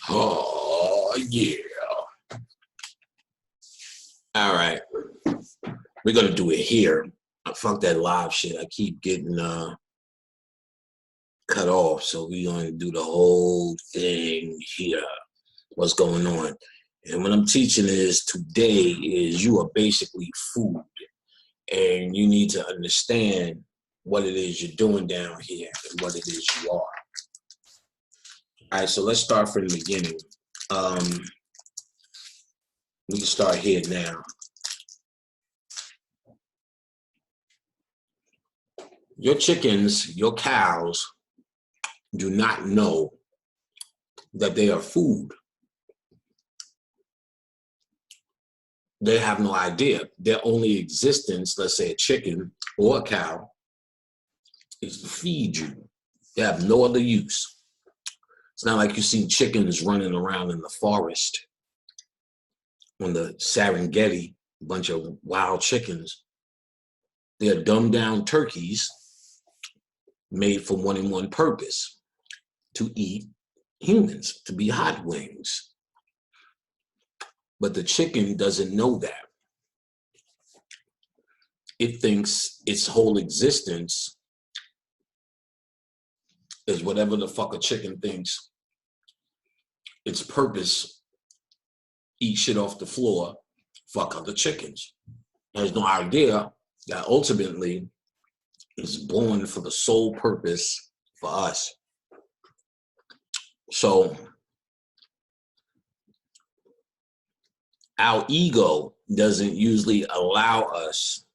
Oh, yeah. All right. We're going to do it here. Fuck that live shit. I keep getting cut off. So we're going to do the whole thing here. What's going on? And what I'm teaching is today is you are basically food. And you need to understand what it is you're doing down here and what it is you are. All right, so let's start from the beginning. We can start here now. Your chickens, your cows, do not know that they are food. They have no idea. Their only existence, let's say a chicken or a cow, is to feed you. They have no other use. It's not like you see chickens running around in the forest on the Serengeti, a bunch of wild chickens. They're dumbed down turkeys made for one and one purpose, to eat humans, to be hot wings. But the chicken doesn't know that. It thinks its whole existence is whatever the fuck a chicken thinks its purpose, eat shit off the floor, fuck other chickens. It has no idea that ultimately it's born for the sole purpose for us. So our ego doesn't usually allow us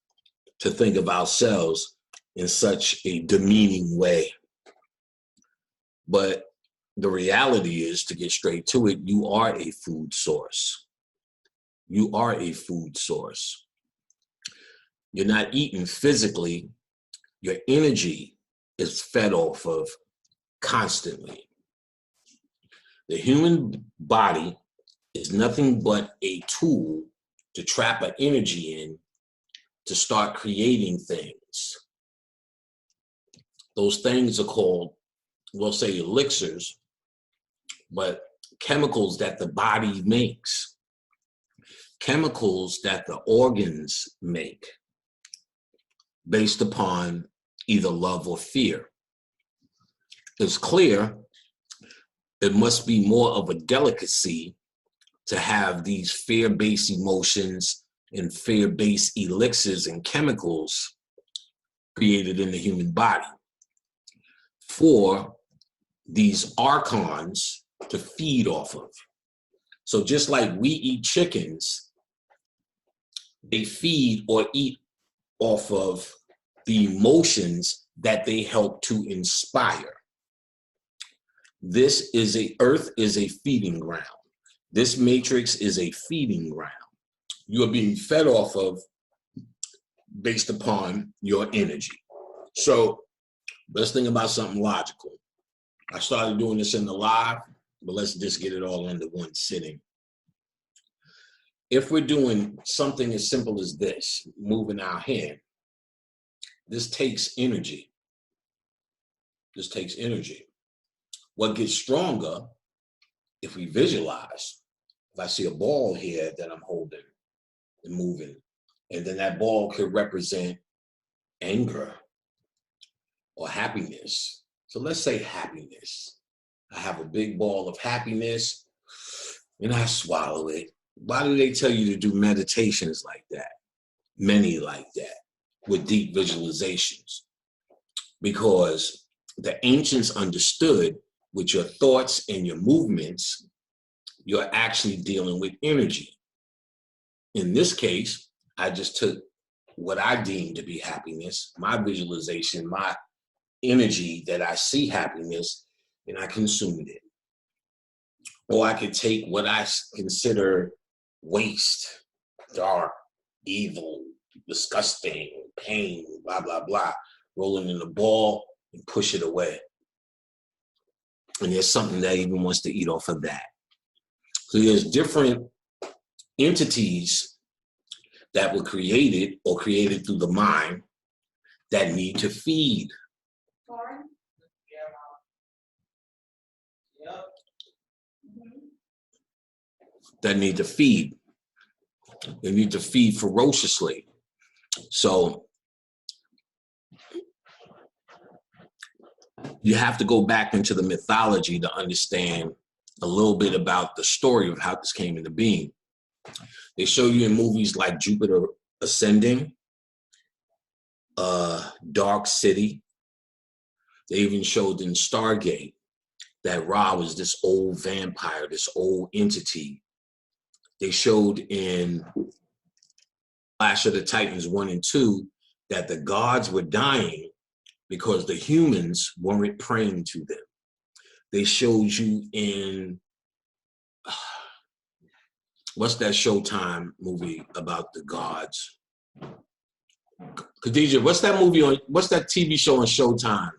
to think of ourselves in such a demeaning way. But the reality is, to get straight to it, you are a food source. You are a food source. You're not eating physically. Your energy is fed off of constantly. The human body is nothing but a tool to trap an energy in to start creating things. Those things are called, we'll say, elixirs, but chemicals that the body makes, chemicals that the organs make based upon either love or fear. It's clear it must be more of a delicacy to have these fear-based emotions and fear-based elixirs and chemicals created in the human body for these archons to feed off of. So just like we eat chickens, they feed or eat off of the emotions that they help to inspire. Earth is a feeding ground. This matrix is a feeding ground. You are being fed off of based upon your energy. So let's think about something logical. I started doing this in the live, but let's just get it all under one sitting. If we're doing something as simple as this, moving our hand, this takes energy. This takes energy. What gets stronger if we visualize? If I see a ball here that I'm holding and moving, and then that ball could represent anger or happiness. So let's say happiness. I have a big ball of happiness and I swallow it. Why do they tell you to do meditations like that? Many like that, with deep visualizations. Because the ancients understood with your thoughts and your movements, you're actually dealing with energy. In this case, I just took what I deem to be happiness, my visualization, my energy that I see happiness, and I consumed it. Or I could take what I consider waste, dark, evil, disgusting, pain, blah, blah, blah, rolling in a ball and push it away. And there's something that even wants to eat off of that. So there's different entities that were created or created through the mind that need to feed. that need to feed. They need to feed ferociously. So you have to go back into the mythology to understand a little bit about the story of how this came into being. They show you in movies like Jupiter Ascending, Dark City. They even showed in Stargate that Ra was this old vampire, this old entity. They showed in Clash of the Titans 1 and 2 that the gods were dying because the humans weren't praying to them. They showed you in, what's that Showtime movie about the gods? Khadija, what's that TV show on Showtime?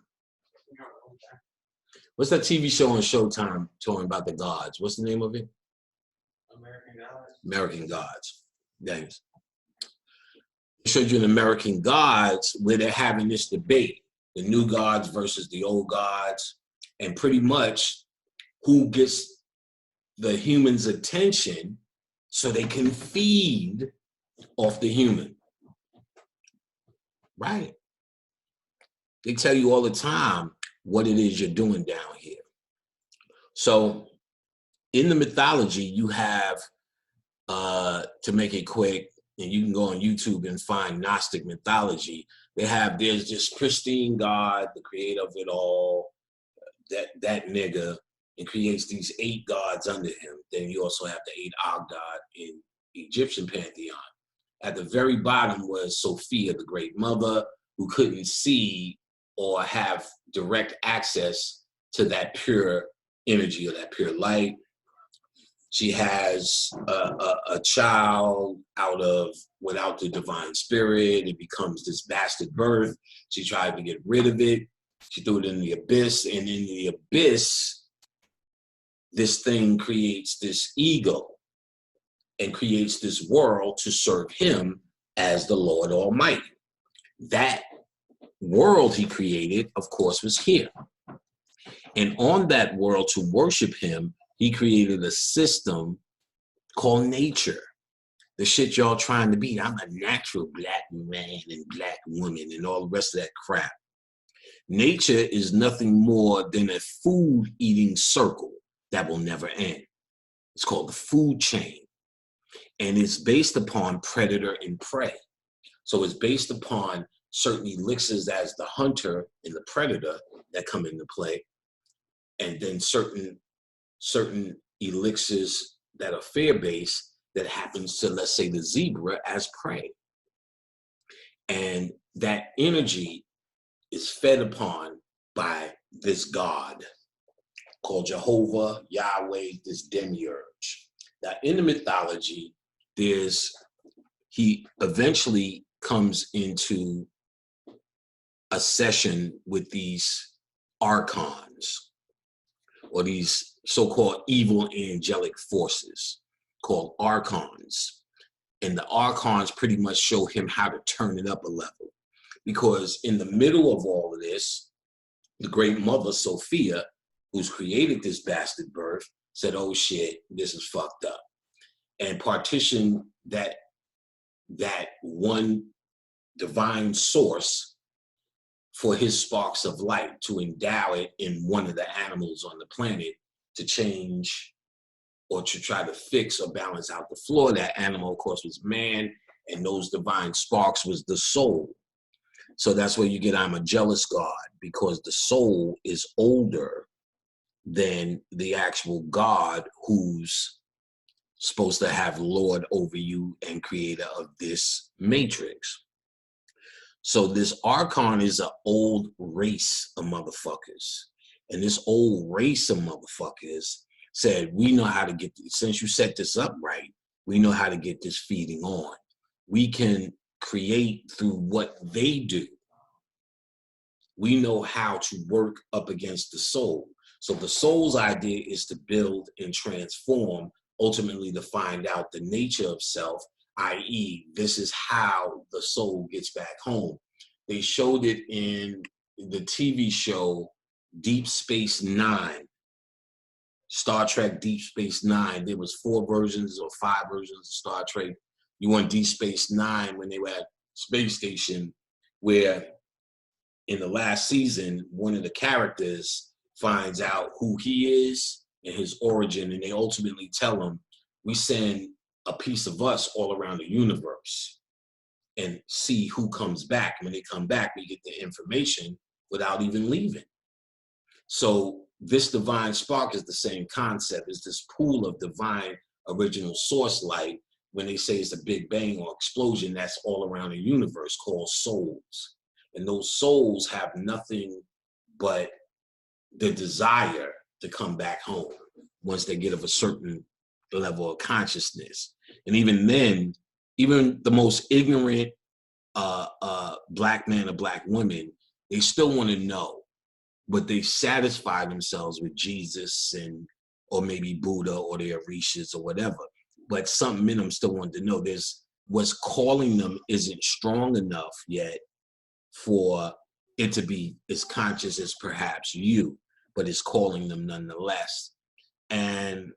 What's that TV show on Showtime talking about the gods? What's the name of it? American Gods. American Gods. Thanks. I showed you in American Gods where they're having this debate, the new gods versus the old gods, and pretty much who gets the humans' attention so they can feed off the human. Right. They tell you all the time what it is you're doing down here. So in the mythology, you have, to make it quick, and you can go on YouTube and find Gnostic mythology. There's this pristine God, the creator of it all, that nigga, and creates these 8 gods under him. Then you also have the 8 Ogdad in Egyptian pantheon. At the very bottom was Sophia, the great mother, who couldn't see or have direct access to that pure energy or that pure light. She has a child without the divine spirit. It becomes this bastard birth. She tried to get rid of it. She threw it in the abyss, and in the abyss, this thing creates this ego and creates this world to serve him as the Lord Almighty. That world he created, of course, was here. And on that world, to worship him, he created a system called nature. The shit y'all trying to be. I'm a natural black man and black woman and all the rest of that crap. Nature is nothing more than a food-eating circle that will never end. It's called the food chain. And it's based upon predator and prey. So it's based upon certain elixirs as the hunter and the predator that come into play. And then certain elixirs that are fear-based that happens to, let's say, the zebra as prey. And that energy is fed upon by this God called Jehovah, Yahweh, this demiurge. Now, in the mythology, he eventually comes into a session with these archons, or these so-called evil angelic forces called archons. And the archons pretty much show him how to turn it up a level. Because in the middle of all of this, the great mother, Sophia, who's created this bastard birth, said, oh shit, this is fucked up. And partitioned that one divine source for his sparks of light, to endow it in one of the animals on the planet to change or to try to fix or balance out the floor. That animal, of course, was man, and those divine sparks was the soul. So that's where you get I'm a jealous God, because the soul is older than the actual God who's supposed to have lord over you and creator of this matrix. So this Archon is an old race of motherfuckers. And this old race of motherfuckers said, we know how to get, since you set this up right, we know how to get this feeding on. We can create through what they do. We know how to work up against the soul. So the soul's idea is to build and transform, ultimately to find out the nature of self, i.e., this is how the soul gets back home. They showed it in the TV show Deep Space Nine. Star Trek, Deep Space Nine. There was 4 versions or 5 versions of Star Trek. You want Deep Space Nine when they were at space station, where in the last season, one of the characters finds out who he is and his origin, and they ultimately tell him, we send a piece of us all around the universe and see who comes back. When they come back, we get the information without even leaving. So this divine spark is the same concept. It's this pool of divine original source light. When they say it's a big bang or explosion, that's all around the universe, called souls. And those souls have nothing but the desire to come back home once they get of a certain level of consciousness. And even then, even the most ignorant black man or black woman, they still want to know, but they satisfy themselves with Jesus or maybe Buddha or the Orishas or whatever. But something in them still want to know. There's what's calling them isn't strong enough yet for it to be as conscious as perhaps you, but it's calling them nonetheless. And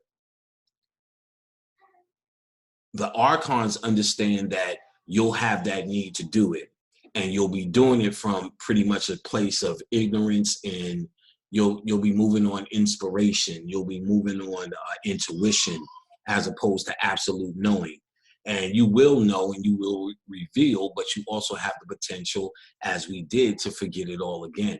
the Archons understand that you'll have that need to do it, and you'll be doing it from pretty much a place of ignorance, and you'll be moving on inspiration. You'll be moving on intuition as opposed to absolute knowing. And you will know and you will reveal, but you also have the potential, as we did, to forget it all again.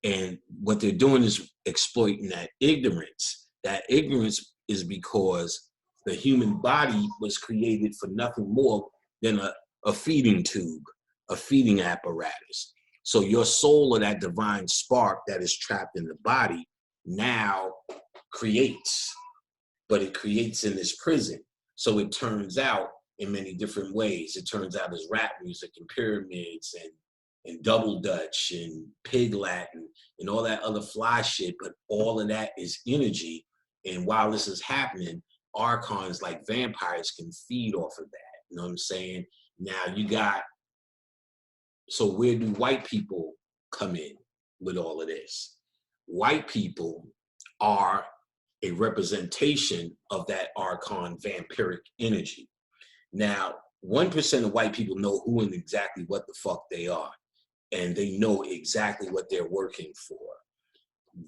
And what they're doing is exploiting that ignorance. That ignorance is because the human body was created for nothing more than a feeding tube, a feeding apparatus. So your soul, or that divine spark that is trapped in the body, now creates, but it creates in this prison. So it turns out in many different ways. It turns out as rap music and pyramids and double Dutch and pig Latin and all that other fly shit, but all of that is energy. And while this is happening, Archons like vampires can feed off of that. You know what I'm saying? Now you got, so where do white people come in with all of this? White people are a representation of that Archon vampiric energy. Now, 1% of white people know who and exactly what the fuck they are, and they know exactly what they're working for.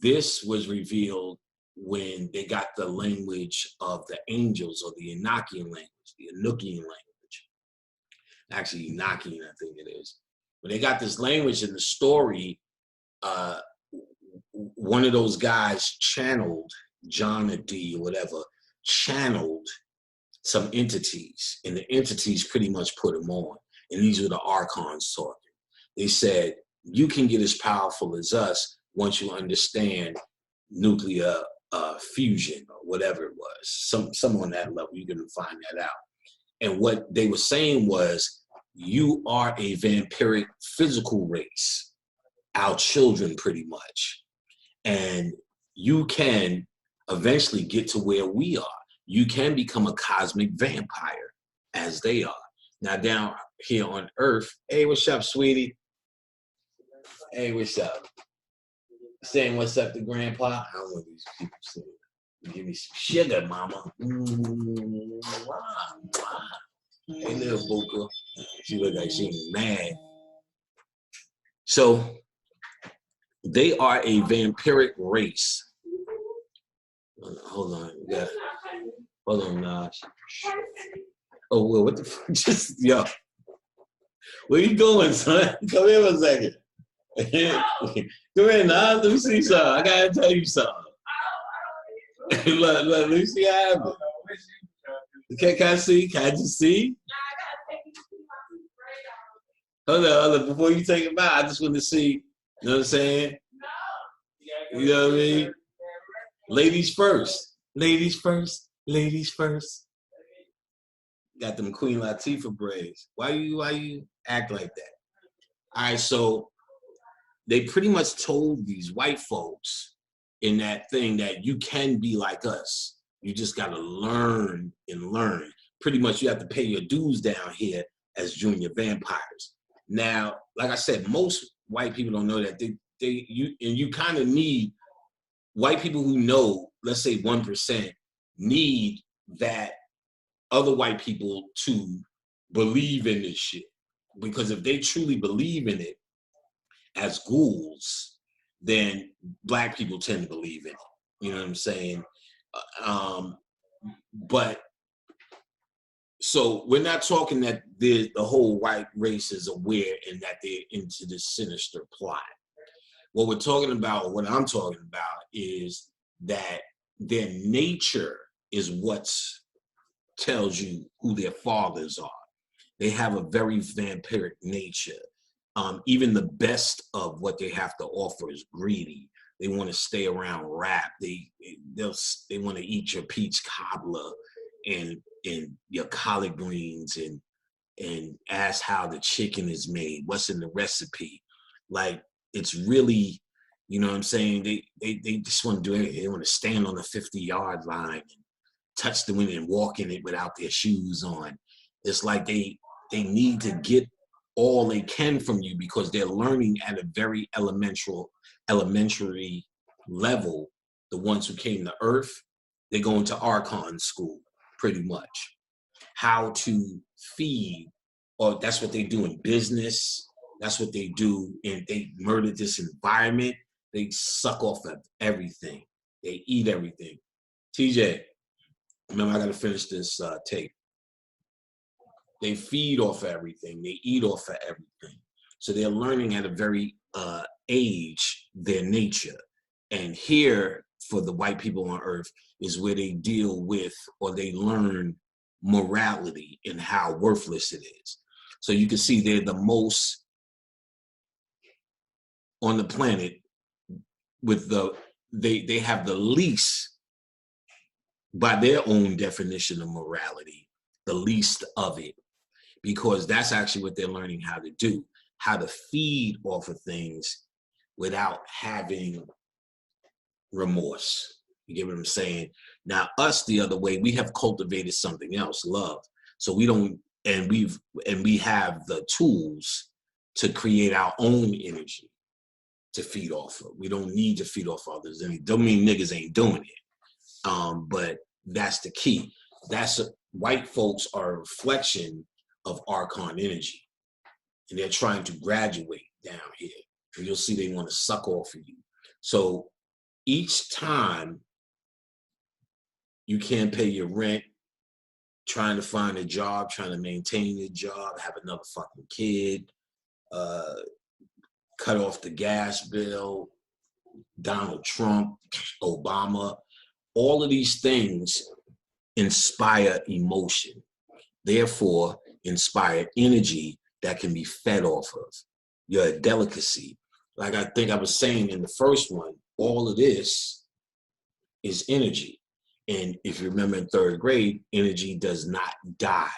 This was revealed when they got the language of the angels, or the Enochian language, the Enochian language. Actually, Enochian, I think it is. When they got this language in the story, one of those guys channeled, John or D or whatever, channeled some entities, and the entities pretty much put them on. And these were the Archons talking. They said, you can get as powerful as us once you understand nuclear fusion or whatever it was. Some on that level, you can find that out. And what they were saying was, you are a vampiric physical race, our children pretty much. And you can eventually get to where we are. You can become a cosmic vampire as they are. Now down here on Earth, hey, what's up, sweetie? Hey, what's up? Saying what's up to Grandpa? I don't know these people saying. Give me some sugar, mama. Hey, little Boca. She look like she's mad. So they are a vampiric race. Hold on. Yeah. Hold on, Naj. Oh, well, what the fuck? Just, yo. Where you going, son? Come here for a second. Come here, Naj. Let me see something. I gotta tell you something. look, let me see how happened. Can I see? Can I just see? Hold on. Before you take him out, I just want to see. You know what I'm saying? You know what I mean? Ladies first. Ladies first. Ladies first. Got them Queen Latifah braids. Why you act like that? All right, so they pretty much told these white folks in that thing that you can be like us. You just got to learn and learn. Pretty much you have to pay your dues down here as junior vampires. Now, like I said, most white people don't know that you kind of need white people who know, let's say 1%, need that other white people to believe in this shit. Because if they truly believe in it as ghouls, then black people tend to believe in it. You know what I'm saying? But so we're not talking that the whole white race is aware and that they're into this sinister plot. What we're talking about, what I'm talking about, is that their nature is what tells you who their fathers are. They have a very vampiric nature. Even the best of what they have to offer is greedy. They want to stay around rap. They want to eat your peach cobbler and your collard greens and ask how the chicken is made, what's in the recipe. Like, it's really, you know what I'm saying? They just want to do it. They want to stand on the 50-yard line and touch the wind and walk in it without their shoes on. It's like they need to get all they can from you because they're learning at a very elementary level. The ones who came to Earth, they're going to Archon school, pretty much. How to feed, or that's what they do in business. That's what they do, and they murder this environment. They suck off of everything. They eat everything. TJ, remember, I got to finish this tape. They feed off of everything. They eat off of everything. So they're learning at a very age their nature. And here, for the white people on Earth, is where they deal with, or they learn morality and how worthless it is. So you can see they're the most on the planet with they have the least, by their own definition of morality, the least of it, because that's actually what they're learning how to do, how to feed off of things without having remorse. You get what I'm saying? Now, us the other way, we have cultivated something else, love. So we don't, and we have the tools to create our own energy to feed off of. We don't need to feed off others. And it don't mean niggas ain't doing it. But that's the key. White folks are a reflection of Archon energy. And they're trying to graduate down here. And you'll see they want to suck off of you. So each time you can't pay your rent, trying to find a job, trying to maintain your job, have another fucking kid, cut off the gas bill, Donald Trump, Obama, all of these things inspire emotion, therefore inspire energy that can be fed off of. You're a delicacy. Like I think I was saying in the first one, all of this is energy. And if you remember in third grade, energy does not die.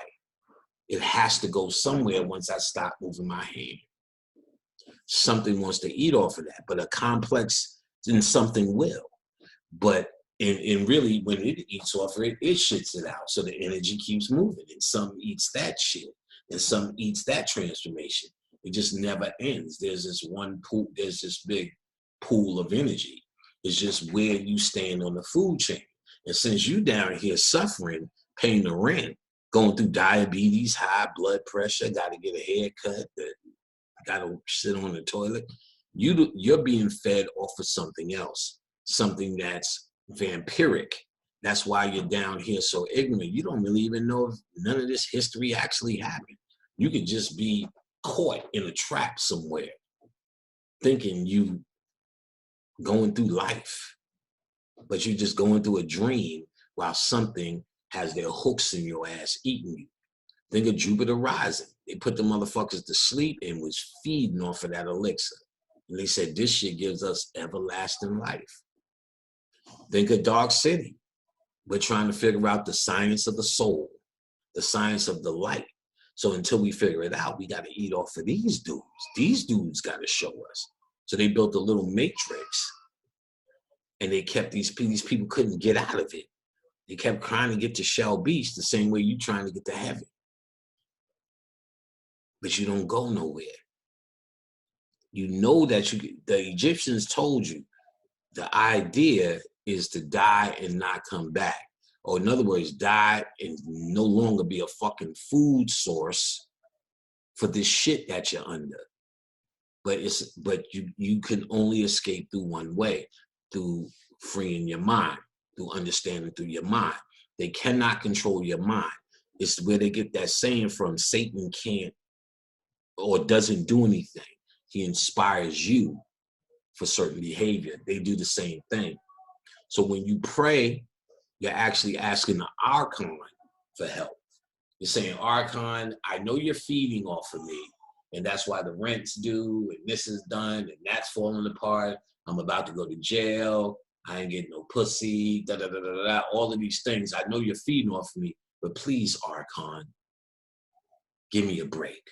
It has to go somewhere once I stop moving my hand. Something wants to eat off of that, but a complex, then something will. But in really, when it eats off of it, it shits it out. So the energy keeps moving, and some eats that shit, and some eats that transformation. It just never ends. There's this one pool, there's this big pool of energy. It's just where you stand on the food chain. And since you down here suffering, paying the rent, going through diabetes, high blood pressure, got to get a haircut, got to sit on the toilet, you're being fed off of something else, something that's vampiric. That's why you're down here so ignorant. You don't really even know if none of this history actually happened. You could just be caught in a trap somewhere, thinking you going through life, but you're just going through a dream while something has their hooks in your ass eating you. Think of Jupiter rising. They put the motherfuckers to sleep and was feeding off of that elixir. And they said, this shit gives us everlasting life. Think of Dark City. We're trying to figure out the science of the soul, the science of the light. So until we figure it out, we got to eat off of these dudes. These dudes got to show us. So they built a little matrix, and they kept these people couldn't get out of it. They kept trying to get to Shell Beach the same way you trying to get to heaven. But you don't go nowhere. You know that the Egyptians told you, The idea is to die and not come back. Or in other words, die and no longer be a fucking food source for this shit that you're under. But you can only escape through one way, through freeing your mind, through understanding through your mind. They cannot control your mind. It's where they get that saying from: Satan can't or doesn't do anything. He inspires you for certain behavior. They do the same thing. So when you pray, you're actually asking the Archon for help. You're saying, Archon, I know you're feeding off of me, and that's why the rent's due, and this is done, and that's falling apart. I'm about to go to jail. I ain't getting no pussy, da da da da da. All of these things. I know you're feeding off of me, but please, Archon, give me a break.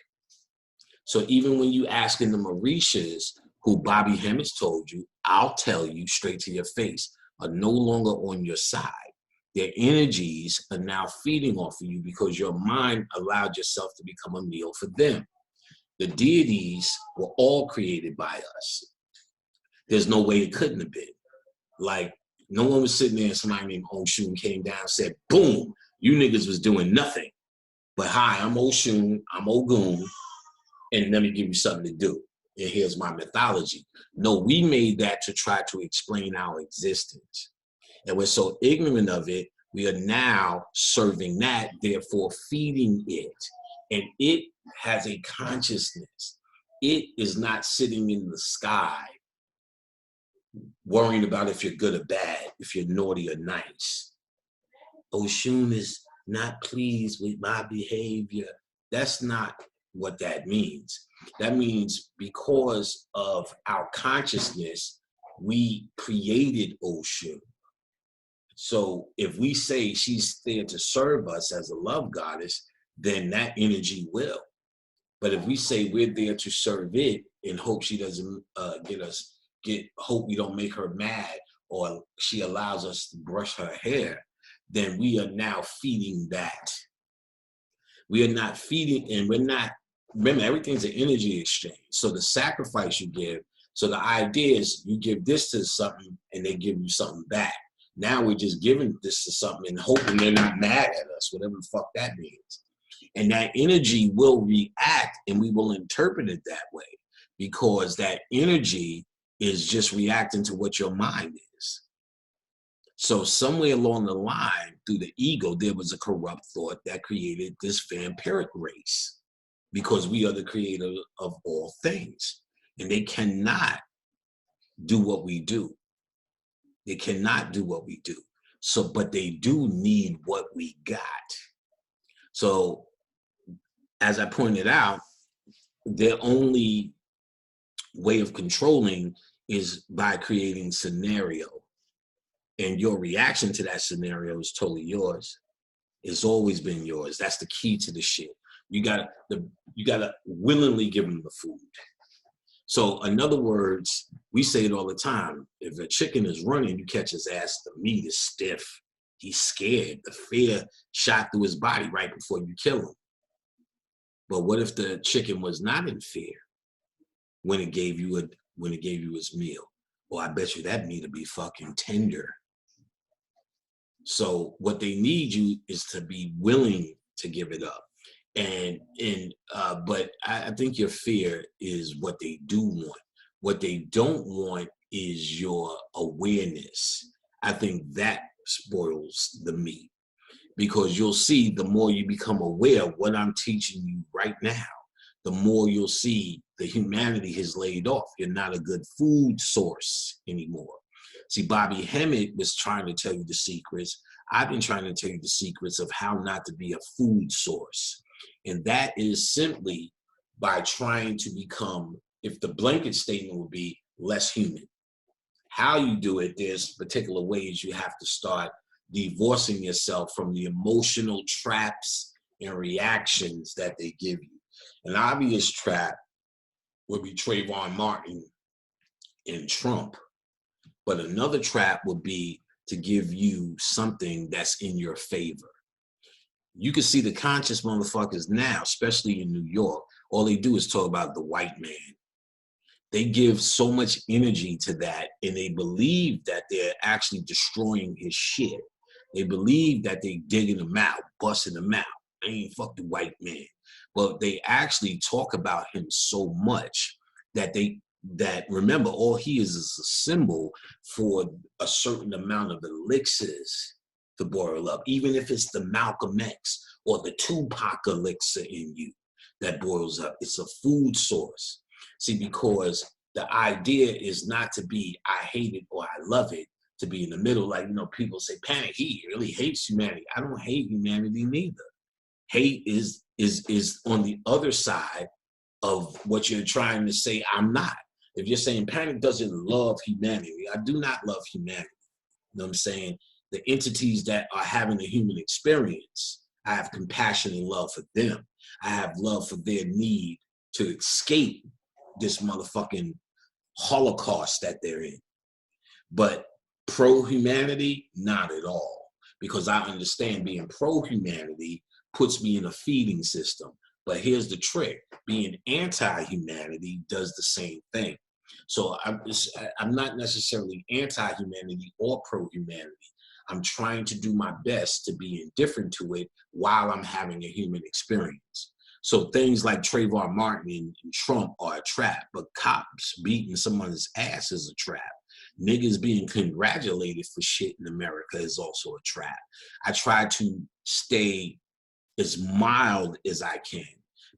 So even when you asking the Mauritians, who Bobby Hemmitt's told you, I'll tell you straight to your face, are no longer on your side. Their energies are now feeding off of you because your mind allowed yourself to become a meal for them. The deities were all created by us. There's no way it couldn't have been. Like, no one was sitting there and somebody named Oshun came down and said, boom, you niggas was doing nothing. But hi, I'm Oshun, I'm Ogun, and let me give you something to do. And here's my mythology. No, we made that to try to explain our existence. And we're so ignorant of it, we are now serving that, therefore feeding it. And it has a consciousness. It is not sitting in the sky worrying about if you're good or bad, if you're naughty or nice. Oshun is not pleased with my behavior. That's not what that means. That means because of our consciousness, we created Oshun. So if we say she's there to serve us as a love goddess, then that energy will. But if we say we're there to serve it and hope she doesn't hope we don't make her mad, or she allows us to brush her hair, then we are now feeding that. We are not feeding, and we're not, remember, everything's an energy exchange. So the sacrifice you give, so the idea is you give this to something and they give you something back. Now we're just giving this to something and hoping they're not mad at us, whatever the fuck that means. And that energy will react and we will interpret it that way because that energy is just reacting to what your mind is. So somewhere along the line, through the ego, there was a corrupt thought that created this vampiric race because we are the creator of all things. And they cannot do what we do. They cannot do what we do. So, but they do need what we got. So, as I pointed out, their only way of controlling is by creating scenario. And your reaction to that scenario is totally yours. It's always been yours. That's the key to the shit. You gotta willingly give them the food. So in other words, we say it all the time. If a chicken is running, you catch his ass, the meat is stiff. He's scared. The fear shot through his body right before you kill him. But what if the chicken was not in fear when it gave you his meal? Well, I bet you that meat would be fucking tender. So what they need you is to be willing to give it up. But I think your fear is what they do want. What they don't want is your awareness. I think that spoils the meat because you'll see the more you become aware of what I'm teaching you right now, the more you'll see the humanity has laid off. You're not a good food source anymore. See, Bobby Hemmett was trying to tell you the secrets. I've been trying to tell you the secrets of how not to be a food source. And that is simply by trying to become, if the blanket statement would be less human. How you do it, there's particular ways you have to start divorcing yourself from the emotional traps and reactions that they give you. An obvious trap would be Trayvon Martin and Trump. But another trap would be to give you something that's in your favor. You can see the conscious motherfuckers now, especially in New York, all they do is talk about the white man. They give so much energy to that, and they believe that they're actually destroying his shit. They believe that they digging him out, busting him out. I ain't fuck the white man. But they actually talk about him so much that remember, all he is a symbol for a certain amount of elixirs to boil up, even if it's the Malcolm X or the Tupac elixir in you that boils up. It's a food source. See, because the idea is not to be I hate it or I love it, to be in the middle. Like, people say, Panic, he really hates humanity. I don't hate humanity neither. Hate is on the other side of what you're trying to say I'm not. If you're saying Panic doesn't love humanity, I do not love humanity. You know what I'm saying? The entities that are having a human experience, I have compassion and love for them. I have love for their need to escape this motherfucking Holocaust that they're in. But pro-humanity, not at all. Because I understand being pro-humanity puts me in a feeding system. But here's the trick. Being anti-humanity does the same thing. So I'm not necessarily anti-humanity or pro-humanity. I'm trying to do my best to be indifferent to it while I'm having a human experience. So things like Trayvon Martin and Trump are a trap, but cops beating someone's ass is a trap. Niggas being congratulated for shit in America is also a trap. I try to stay as mild as I can,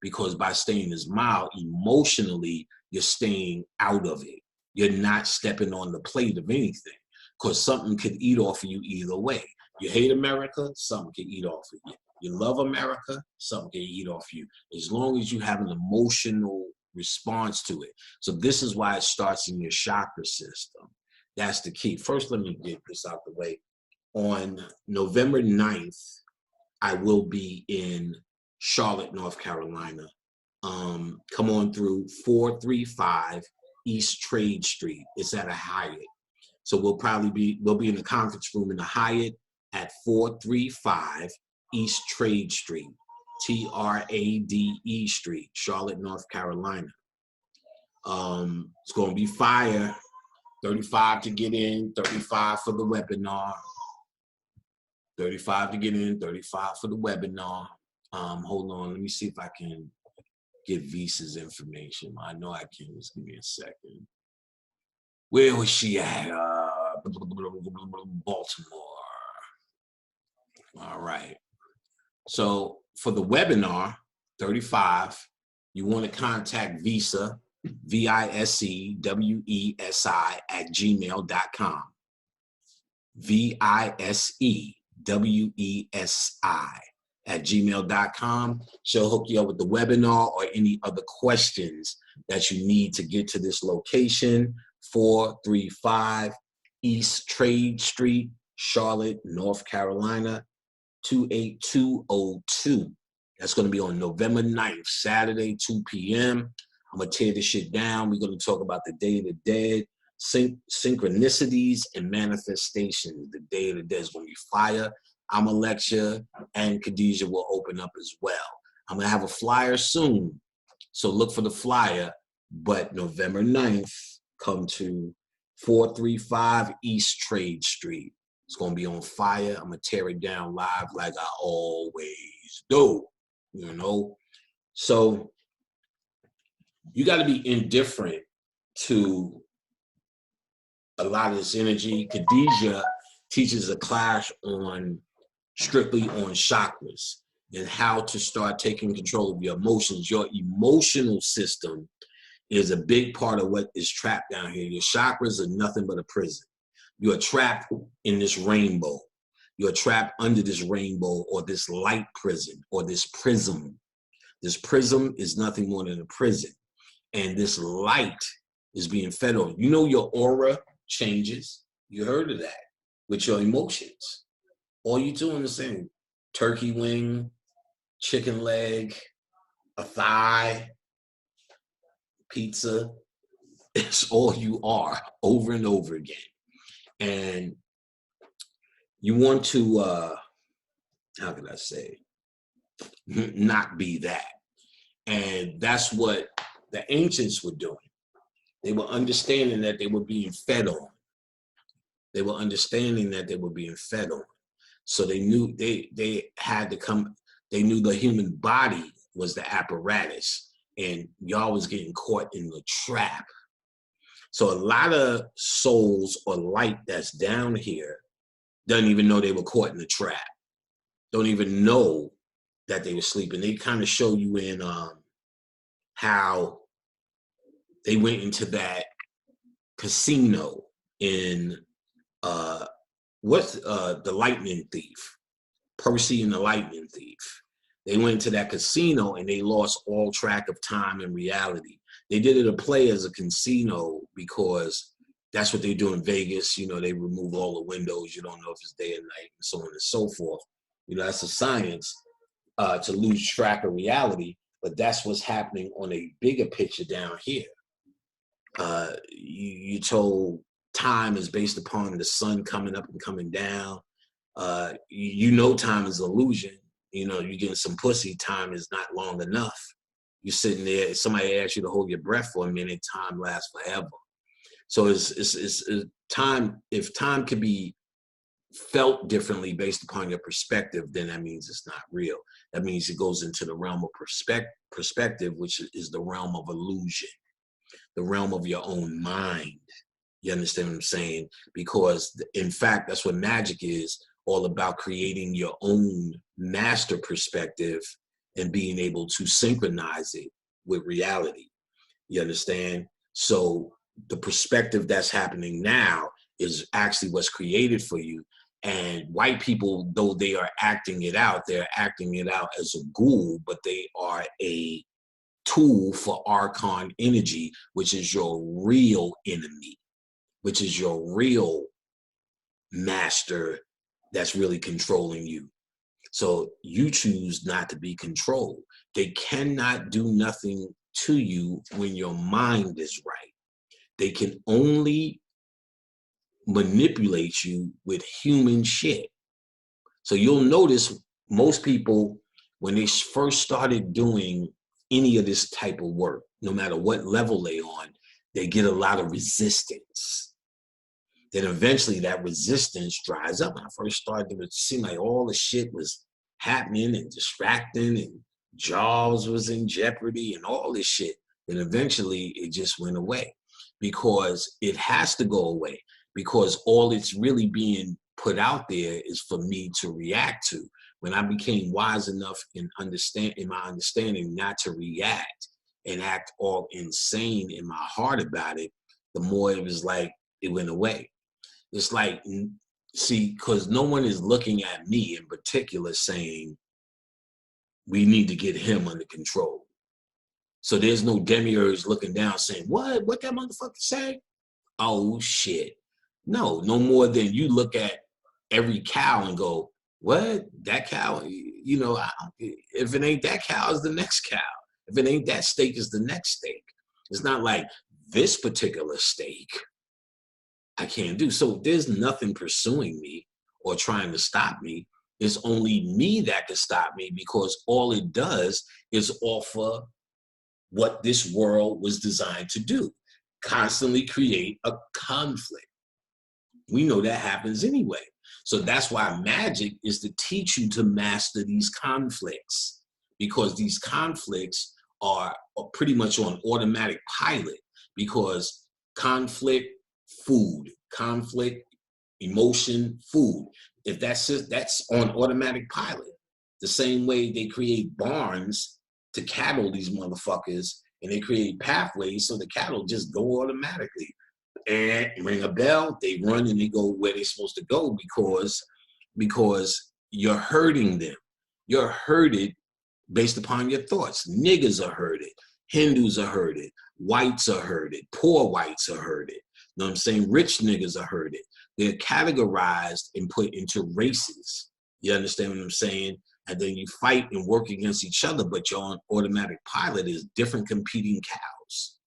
because by staying as mild emotionally, you're staying out of it. You're not stepping on the plate of anything, because something could eat off of you either way. You hate America, something can eat off of you. You love America, something can eat off you, as long as you have an emotional response to it. So this is why it starts in your chakra system. That's the key. First, let me get this out the way. On November 9th, I will be in Charlotte, North Carolina. Come on through 435 East Trade Street. It's at a Hyatt. So we'll be in the conference room in the Hyatt at 435 East Trade Street, Trade Street, Charlotte, North Carolina. It's going to be fire. 35 to get in, 35 for the webinar. 35 to get in, 35 for the webinar. Hold on, let me see if I can get Visa's information. I know I can. Just give me a second. Where was she at? Baltimore. All right. So for the webinar, 35, you want to contact Visa, VISEWESI @gmail.com. VISEWESI @gmail.com. She'll hook you up with the webinar or any other questions that you need to get to this location. 435 East Trade Street, Charlotte, North Carolina, 28202. That's going to be on November 9th, Saturday, 2 p.m. I'm going to tear this shit down. We're going to talk about the Day of the Dead, synchronicities and manifestations. The Day of the Dead is going to be fire. I'm a lecture, and Khadijah will open up as well. I'm going to have a flyer soon, so look for the flyer. But November 9th, come to 435 East Trade Street. It's going to be on fire. I'm going to tear it down live like I always do, So you got to be indifferent to a lot of this energy. Khadijah teaches a class strictly on chakras and how to start taking control of your emotions. Your emotional system is a big part of what is trapped down here. Your chakras are nothing but a prison. You are trapped in this rainbow. You're trapped under this rainbow or this light prison or this prism. This prism is nothing more than a prison. And this light is being fed on. Your aura changes. You heard of that with your emotions. All you doing is saying turkey wing, chicken leg, a thigh, pizza. It's all you are over and over again. And you want to, how can I say, not be that. And that's what the ancients were doing. They were understanding that they were being fed on. They were understanding that they were being fed on. So they knew they had to come, they knew the human body was the apparatus, and y'all was getting caught in the trap. So a lot of souls or light that's down here doesn't even know they were caught in the trap. Don't even know that they were sleeping. They kind of show you in how they went into that casino in the Lightning Thief, Percy and the Lightning Thief. They went to that casino and they lost all track of time and reality. They did it a play as a casino because that's what they do in Vegas. You know, they remove all the windows. You don't know if it's day or night, and so on and so forth. You know, that's a science to lose track of reality. But that's what's happening on a bigger picture down here. You told time is based upon the sun coming up and coming down. You know time is illusion. You know, you're getting some pussy, time is not long enough. You're sitting there, somebody asks you to hold your breath for a minute, time lasts forever. So it's time, if time could be felt differently based upon your perspective, then that means it's not real. That means it goes into the realm of perspective, which is the realm of illusion, the realm of your own mind. You understand what I'm saying? Because in fact, that's what magic is, all about creating your own master perspective and being able to synchronize it with reality. You understand? So the perspective that's happening now is actually what's created for you. And white people, though they are acting it out, they're acting it out as a ghoul, but they are a tool for Archon energy, which is your real enemy, which is your real master that's really controlling you. So you choose not to be controlled. They cannot do nothing to you when your mind is right. They can only manipulate you with human shit. So you'll notice most people, when they first started doing any of this type of work, no matter what level they on, they get a lot of resistance. Then eventually that resistance dries up. When I first started, it seemed like all the shit was happening and distracting, and jobs was in jeopardy and all this shit. And eventually it just went away, because it has to go away, because all it's really being put out there is for me to react to. When I became wise enough in my understanding not to react and act all insane in my heart about it, the more it was like it went away. It's like, see, because no one is looking at me in particular saying, we need to get him under control. So there's no demiurge looking down saying, what that motherfucker say? Oh, shit. No more than you look at every cow and go, what? That cow? You know, if it ain't that cow, it's the next cow. If it ain't that steak, it's the next steak. It's not like this particular steak I can't do. So there's nothing pursuing me or trying to stop me. It's only me that can stop me, because all it does is offer what this world was designed to do, constantly create a conflict. We know that happens anyway. So that's why magic is to teach you to master these conflicts, because these conflicts are pretty much on automatic pilot, because conflict, food, conflict, emotion, food. If that's on automatic pilot. The same way they create barns to cattle these motherfuckers, and they create pathways so the cattle just go automatically. And ring a bell, they run and they go where they're supposed to go, because you're hurting them. You're herded based upon your thoughts. Niggas are herded. Hindus are herded. Whites are herded. Poor whites are herded. You know what I'm saying? Rich niggas are herded. They're categorized and put into races. You understand what I'm saying? And then you fight and work against each other, but your on automatic pilot is different competing cows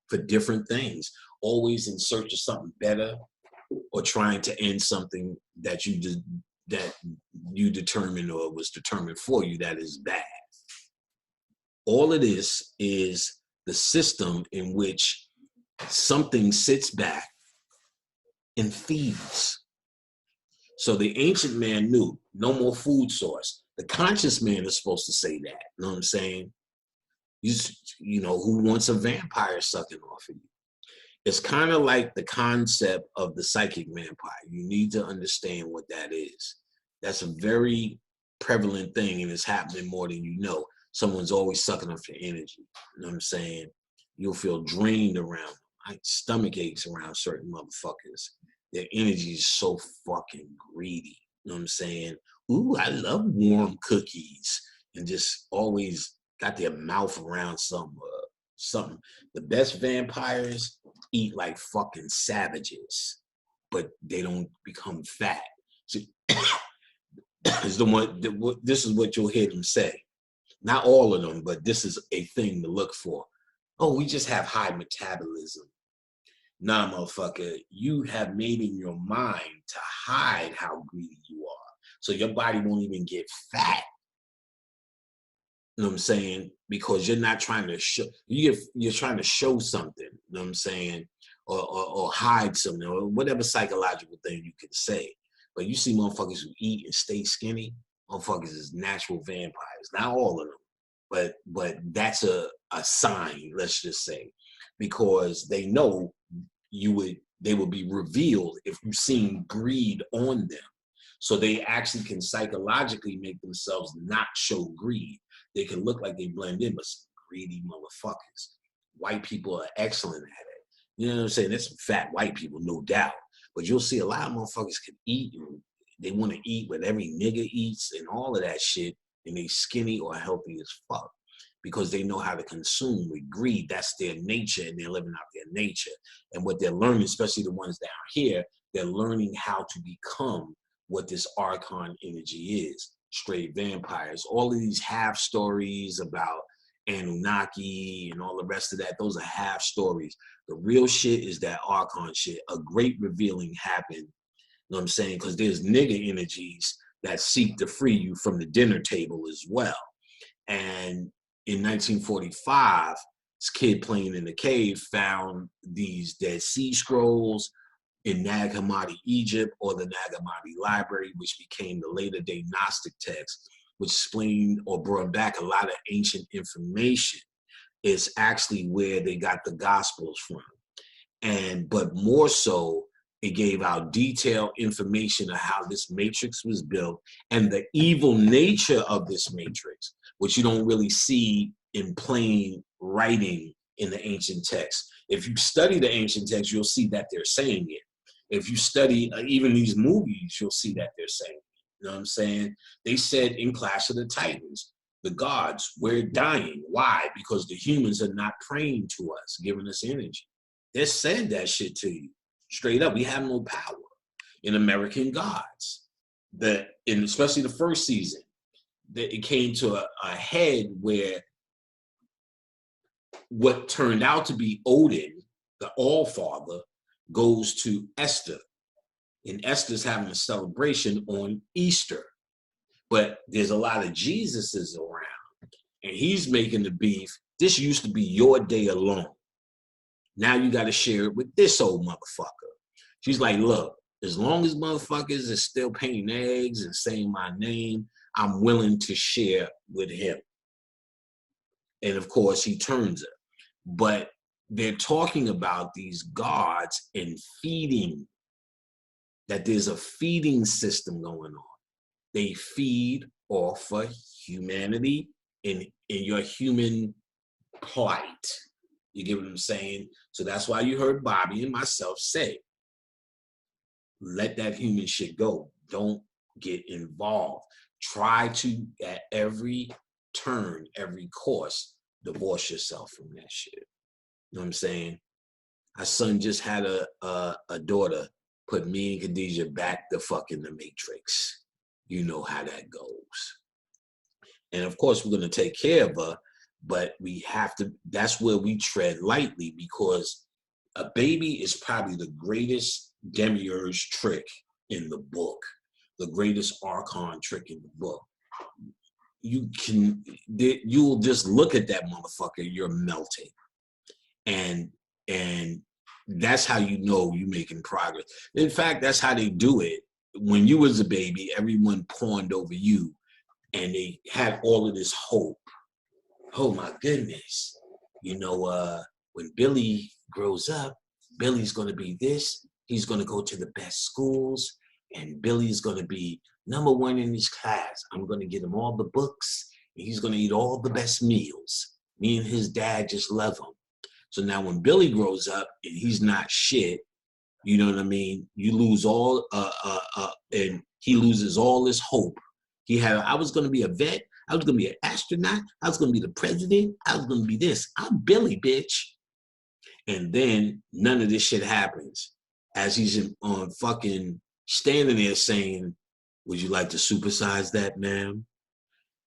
for different things, always in search of something better or trying to end something that you determined or was determined for you that is bad. All of this is the system in which something sits back and feeds. So the ancient man knew no more food source. The conscious man is supposed to say that. You know what I'm saying? You know, who wants a vampire sucking off of you? It's kind of like the concept of the psychic vampire. You need to understand what that is. That's a very prevalent thing, and it's happening more than you know. Someone's always sucking off your energy. You know what I'm saying? You'll feel drained around them. Like stomach aches around certain motherfuckers. Their energy is so fucking greedy. You know what I'm saying? Ooh, I love warm cookies. And just always got their mouth around something. The best vampires eat like fucking savages, but they don't become fat. So, is the one. This is what you'll hear them say. Not all of them, but this is a thing to look for. Oh, we just have high metabolism. Nah, motherfucker, you have made in your mind to hide how greedy you are. So your body won't even get fat. You know what I'm saying? Because you're not trying to show, you're trying to show something, you know what I'm saying? Or hide something, or whatever psychological thing you can say. But you see motherfuckers who eat and stay skinny, motherfuckers is natural vampires. Not all of them, but that's a sign, let's just say, because they know they would be revealed if you seen greed on them. So they actually can psychologically make themselves not show greed. They can look like they blend in, but some greedy motherfuckers. White people are excellent at it. You know what I'm saying? There's some fat white people, no doubt. But you'll see a lot of motherfuckers can eat, and they want to eat what every nigga eats and all of that shit, and they skinny or healthy as fuck because they know how to consume with greed. That's their nature, and they're living out their nature. And what they're learning, especially the ones down here, they're learning how to become what this Archon energy is. Straight vampires. All of these half stories about Anunnaki and all the rest of that, those are half stories. The real shit is that Archon shit. A great revealing happened, you know what I'm saying? Because there's nigga energies that seek to free you from the dinner table as well. And in 1945, this kid playing in the cave found these Dead Sea Scrolls in Nag Hammadi, Egypt, or the Nag Hammadi Library, which became the later day Gnostic text, which explained or brought back a lot of ancient information. Is actually where they got the Gospels from. But more so, it gave out detailed information of how this matrix was built and the evil nature of this matrix, which you don't really see in plain writing in the ancient text. If you study the ancient text, you'll see that they're saying it. If you study even these movies, you'll see that they're saying it. You know what I'm saying? They said in Clash of the Titans, the gods, we're dying. Why? Because the humans are not praying to us, giving us energy. They said that shit to you. Straight up, we have no power. In American Gods, especially the first season, that it came to a head where what turned out to be Odin, the All-Father, goes to Esther. And Esther's having a celebration on Easter. But there's a lot of Jesuses around. And he's making the beef. This used to be your day alone. Now you got to share it with this old motherfucker. She's like, look, as long as motherfuckers is still painting eggs and saying my name, I'm willing to share with him. And of course, he turns her. But they're talking about these gods and feeding, that there's a feeding system going on. They feed off of humanity in your human plight. You get what I'm saying? So that's why you heard Bobby and myself say, let that human shit go. Don't get involved. Try to, at every turn, every course, divorce yourself from that shit. You know what I'm saying? Our son just had a daughter put me and Khadijah back the fuck in the matrix. You know how that goes. And of course, we're going to take care of her, but we have to, that's where we tread lightly, because a baby is probably the greatest demiurge trick in the book, the greatest Archon trick in the book. You'll just look at that motherfucker, you're melting. And That's how you know you're making progress. In fact, that's how they do it. When you was a baby, everyone pawned over you, and they had all of this hope. Oh my goodness. When Billy grows up, Billy's going to be this. He's going to go to the best schools, and Billy's going to be number one in his class. I'm going to get him all the books, and he's going to eat all the best meals. Me and his dad just love him. So now when Billy grows up and he's not shit, you know what I mean? You lose all, and he loses all his hope. I was going to be a vet. I was going to be an astronaut. I was going to be the president. I was going to be this. I'm Billy, bitch. And then none of this shit happens. As he's on fucking standing there saying, would you like to supersize that, ma'am?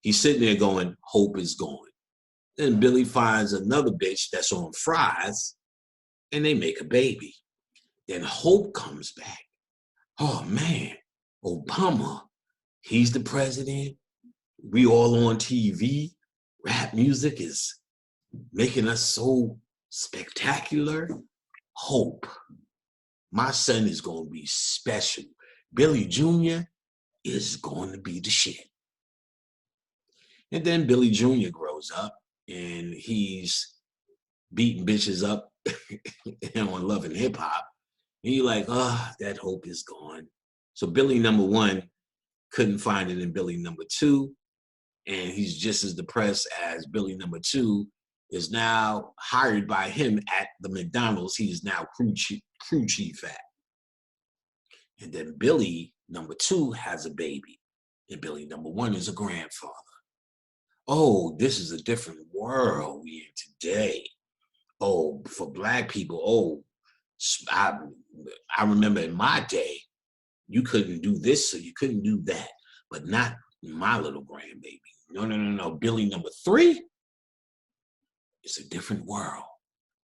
He's sitting there going, hope is gone. Then Billy finds another bitch that's on fries, and they make a baby. Then hope comes back. Oh, man, Obama, he's the president. We all on TV. Rap music is making us so spectacular. Hope. My son is going to be special. Billy Jr. is going to be the shit. And then Billy Jr. grows up, and he's beating bitches up on Love and Hip Hop. And you're like, that hope is gone. So Billy number one couldn't find it in Billy number two. And he's just as depressed as Billy number two is now hired by him at the McDonald's. He is now crew chief at. And then Billy number two has a baby. And Billy number one is a grandfather. Oh, this is a different world we in today. Oh, for Black people, I remember in my day, you couldn't do this, so you couldn't do that, but not my little grandbaby. No. Billy number three is a different world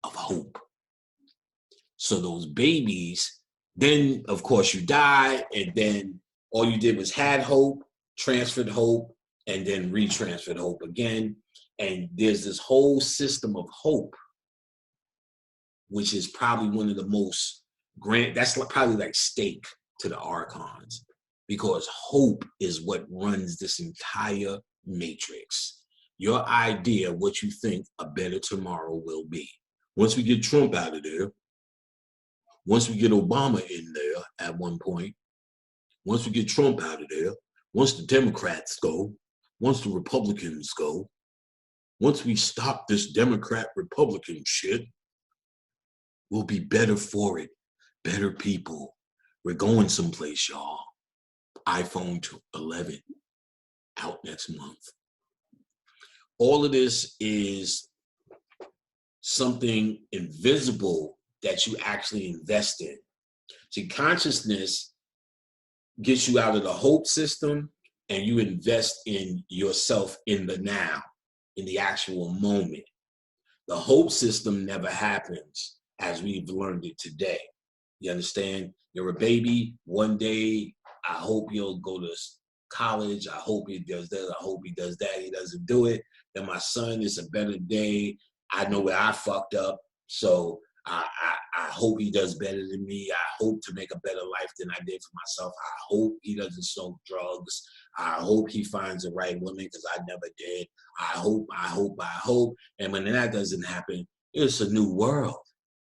of hope. So those babies, then of course you die, and then all you did was had hope, transferred hope, and then retransferred hope again. And there's this whole system of hope, which is probably one of the most grand, that's probably like steak to the Archons, because hope is what runs this entire matrix. Your idea of what you think a better tomorrow will be. Once we get Trump out of there, once we get Obama in there at one point, once we get Trump out of there, once the Democrats go, once the Republicans go, once we stop this Democrat-Republican shit, we'll be better for it, better people. We're going someplace, y'all. iPhone 11 out next month. All of this is something invisible that you actually invest in. See, consciousness gets you out of the hope system, and you invest in yourself in the now, in the actual moment. The hope system never happens as we've learned it today. You understand? You're a baby. One day, I hope you'll go to college. I hope he does that. I hope he does that. He doesn't do it. Then my son, is a better day. I know where I fucked up. So I hope he does better than me. I hope to make a better life than I did for myself. I hope he doesn't smoke drugs. I hope he finds the right woman, because I never did. I hope. And when that doesn't happen, it's a new world.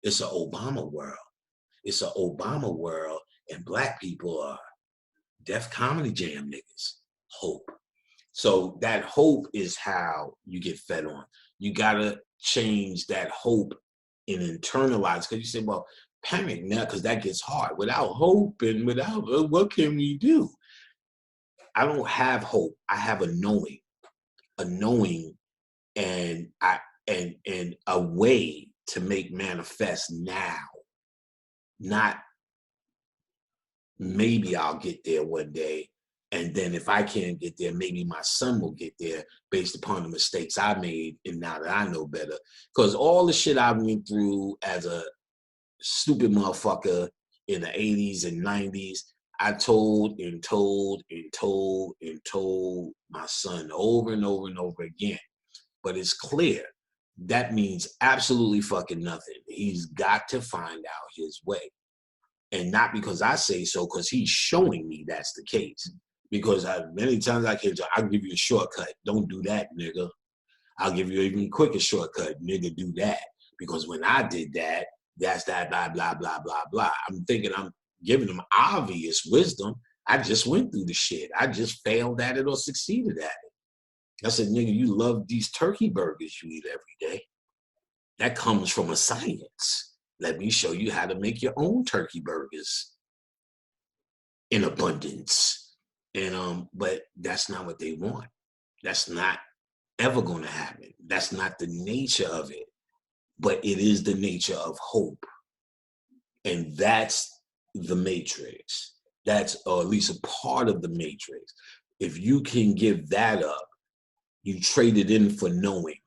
It's an Obama world. It's an Obama world, and Black people are Def Comedy Jam niggas. Hope. So that hope is how you get fed on. You gotta change that hope and internalize, because you say, well, panic now, because that gets hard. Without hope and without, what can we do? I don't have hope. I have a knowing and a way to make manifest now. Not maybe I'll get there one day, and then if I can't get there, maybe my son will get there based upon the mistakes I made, and now that I know better. Because all the shit I went through as a stupid motherfucker in the 80s and 90s, I told my son over and over and over again. But it's clear, that means absolutely fucking nothing. He's got to find out his way. And not because I say so, because he's showing me that's the case. Because many times I can, I'll give you a shortcut. Don't do that, nigga. I'll give you an even quicker shortcut. Nigga, do that. Because when I did that, that's that, blah, blah, blah, blah, blah. I'm thinking I'm giving them obvious wisdom. I just went through the shit. I just failed at it or succeeded at it. I said, nigga, you love these turkey burgers you eat every day. That comes from a science. Let me show you how to make your own turkey burgers in abundance. And but that's not what they want. That's not ever going to happen. That's not the nature of it. But it is the nature of hope. And that's the matrix. That's, or at least a part of the matrix. If you can give that up, you trade it in for knowing.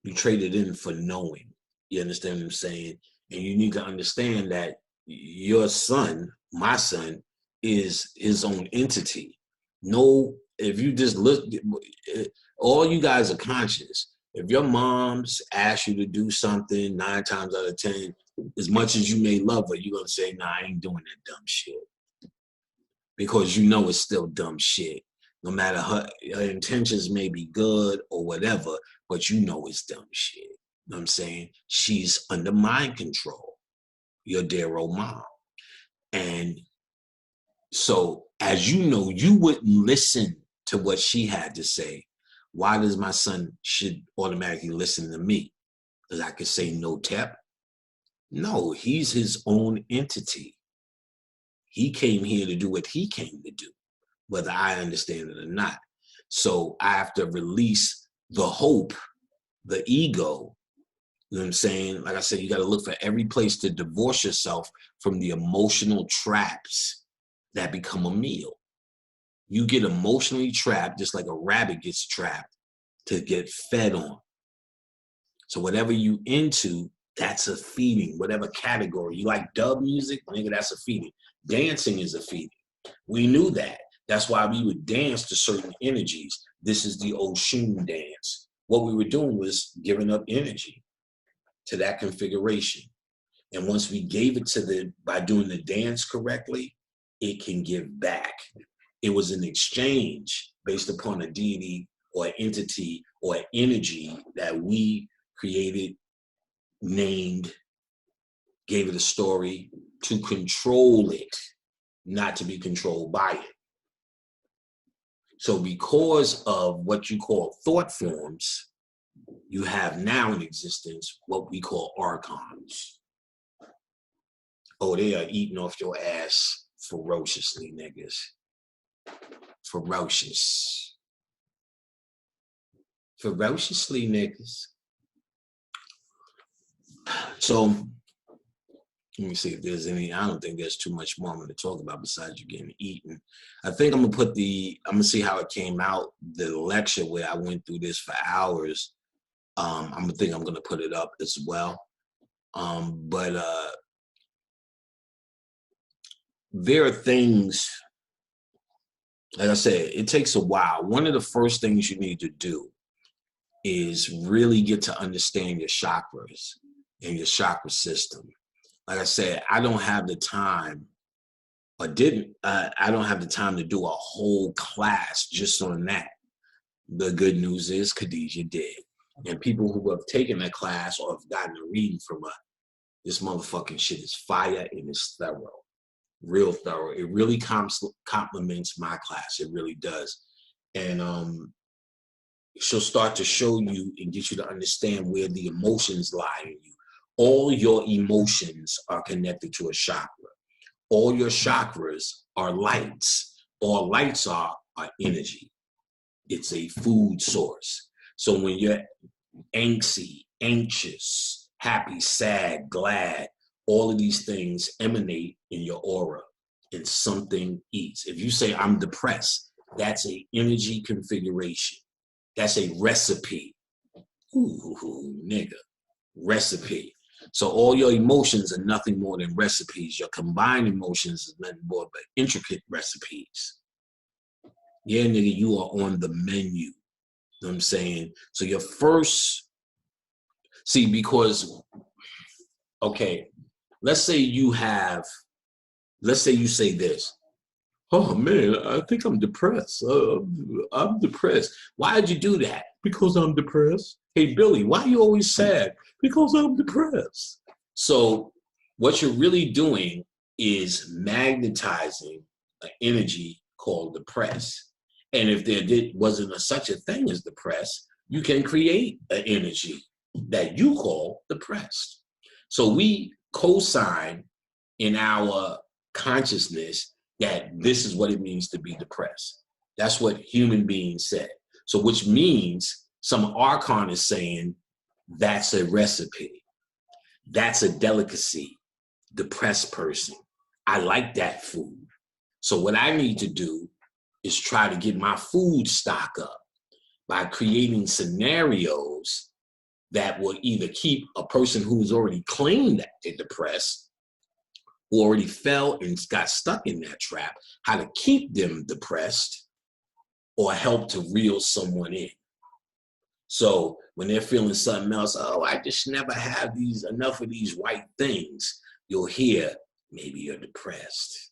You trade it in for knowing. You understand what I'm saying? And you need to understand that your son, my son, is his own entity. No, if you just look, all you guys are conscious. If your mom's asked you to do something 9 times out of 10, as much as you may love her, you're going to say, nah, I ain't doing that dumb shit. Because you know it's still dumb shit. No matter her intentions may be good or whatever, but you know it's dumb shit. You know what I'm saying? She's under mind control, your dear old mom. And so, as you know, you wouldn't listen to what she had to say. Why does my son should automatically listen to me? Because I could say no tep? No, he's his own entity. He came here to do what he came to do, whether I understand it or not. So I have to release the hope, the ego. You know what I'm saying? Like I said, you got to look for every place to divorce yourself from the emotional traps that become a meal. You get emotionally trapped just like a rabbit gets trapped to get fed on. So whatever you into, that's a feeding. Whatever category. You like dub music? Nigga, that's a feeding. Dancing is a feeding. We knew that. That's why we would dance to certain energies. This is the Oshun dance. What we were doing was giving up energy to that configuration. And once we gave it to by doing the dance correctly, it can give back. It was an exchange based upon a deity or an entity or an energy that we created, named, gave it a story to control it, not to be controlled by it. So because of what you call thought forms, you have now in existence what we call archons. Oh, they are eating off your ass ferociously, niggas. Ferocious. Ferociously, niggas. So, let me see if there's any. I don't think there's too much more I'm going to talk about besides you getting eaten. I think I'm going to I'm going to see how it came out, the lecture where I went through this for hours. I'm going to put it up as well. But there are things, like I said, it takes a while. One of the first things you need to do is really get to understand your chakras and your chakra system. Like I said, I don't have the time, or didn't, I don't have the time to do a whole class just on that. The good news is Khadijah did. And people who have taken that class or have gotten a reading from her, this motherfucking shit is fire and it's thorough. Real thorough. It really complements my class. It really does. And she'll start to show you and get you to understand where the emotions lie in you. All your emotions are connected to a chakra. All your chakras are lights. All lights are energy. It's a food source. So when you're angsty, anxious, happy, sad, glad, all of these things emanate in your aura and something eats. If you say, I'm depressed, that's an energy configuration. That's a recipe. Ooh, nigga, recipe. So all your emotions are nothing more than recipes. Your combined emotions is nothing more but intricate recipes. Yeah, nigga, you are on the menu. You know what I'm saying? So your first See, because, okay, let's say you say this. Oh man, I think I'm depressed. I'm depressed. Why did you do that? Because I'm depressed. Hey Billy, why are you always sad? Because I'm depressed. So what you're really doing is magnetizing an energy called depressed. And if there wasn't such a thing as depressed, you can create an energy that you call depressed. So we co-sign in our consciousness that this is what it means to be depressed. That's what human beings said. So which means some Archon is saying that's a recipe. That's a delicacy. Depressed person. I like that food. So what I need to do is try to get my food stock up by creating scenarios that will either keep a person who's already claimed that they're depressed, who already fell and got stuck in that trap, how to keep them depressed or help to reel someone in. So when they're feeling something else, oh, I just never have enough of these white things, you'll hear, maybe you're depressed.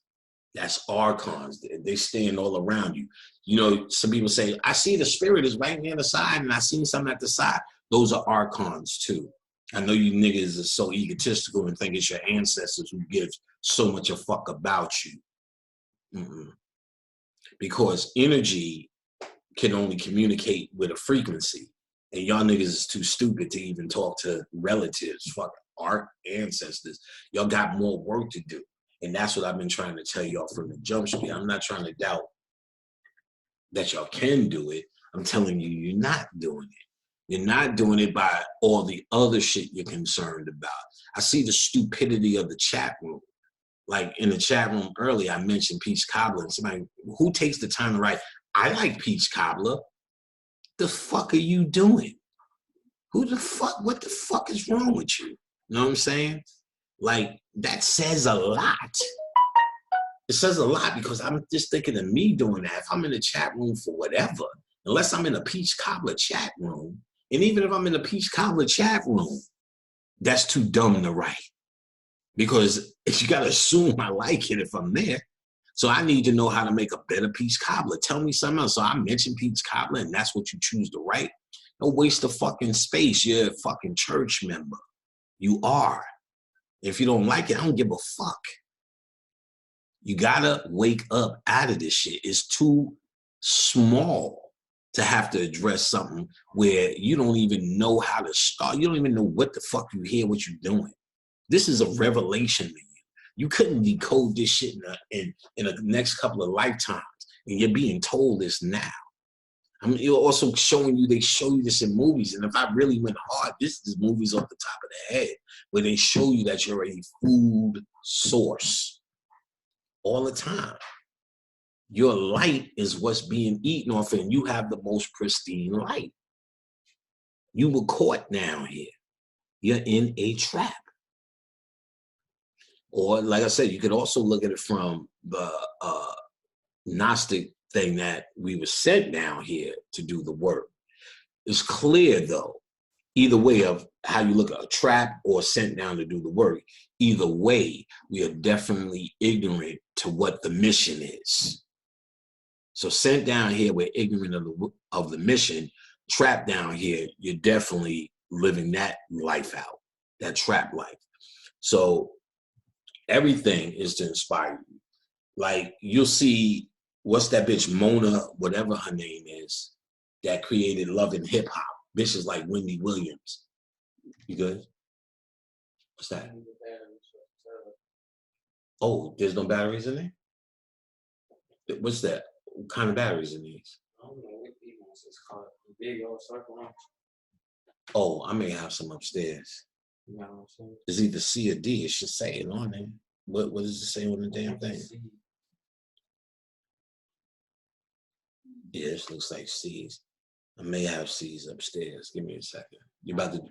That's archons. They stand all around you. You know, some people say, I see the spirit is right near the side and I see something at the side. Those are archons too. I know you niggas are so egotistical and think it's your ancestors who give so much a fuck about you. Because energy can only communicate with a frequency. And y'all niggas is too stupid to even talk to relatives, fuck our ancestors. Y'all got more work to do. And that's what I've been trying to tell y'all from the jump street. I'm not trying to doubt that y'all can do it. I'm telling you, you're not doing it. You're not doing it by all the other shit you're concerned about. I see the stupidity of the chat room. Like in the chat room earlier, I mentioned peach cobbler. And somebody, who takes the time to write, I like peach cobbler. The fuck are you doing? What the fuck is wrong with you? You know what I'm saying? Like, that says a lot. It says a lot because I'm just thinking of me doing that. If I'm in the chat room for whatever, unless I'm in a peach cobbler chat room, and even if I'm in a peach cobbler chat room, that's too dumb to write. Because you gotta assume I like it if I'm there. So I need to know how to make a better peach cobbler. Tell me something else. So I mentioned peach cobbler and that's what you choose to write. Don't waste the fucking space. You're a fucking church member. You are. If you don't like it, I don't give a fuck. You gotta wake up out of this shit. It's too small to have to address something where you don't even know how to start. You don't even know what the fuck you hear, what you're doing. This is a revelation to you. You couldn't decode this shit in the next couple of lifetimes, and you're being told this now. I mean, you're also showing you, they show you this in movies, and if I really went hard, this is movies off the top of the head, where they show you that you're a food source all the time. Your light is what's being eaten off, and you have the most pristine light. You were caught down here. You're in a trap. Or, like I said, you could also look at it from the Gnostic thing that we were sent down here to do the work. It's clear, though, either way of how you look at a trap or sent down to do the work, either way, we are definitely ignorant to what the mission is. So sent down here, we're ignorant of the mission. Trapped down here, you're definitely living that life out, that trap life. So everything is to inspire you. Like, you'll see, what's that bitch, Mona, whatever her name is, that created Love and Hip Hop. Bitches like Wendy Williams. You good? What's that? Oh, there's no batteries in there? What's that? What kind of batteries in these? I don't know what these ones is called. Big old circle ones. Oh, I may have some upstairs. You know what I'm saying? It's either C or D. It should say it on there. What does it say on the damn thing? Yeah, this looks like C's. I may have C's upstairs. Give me a second. You about to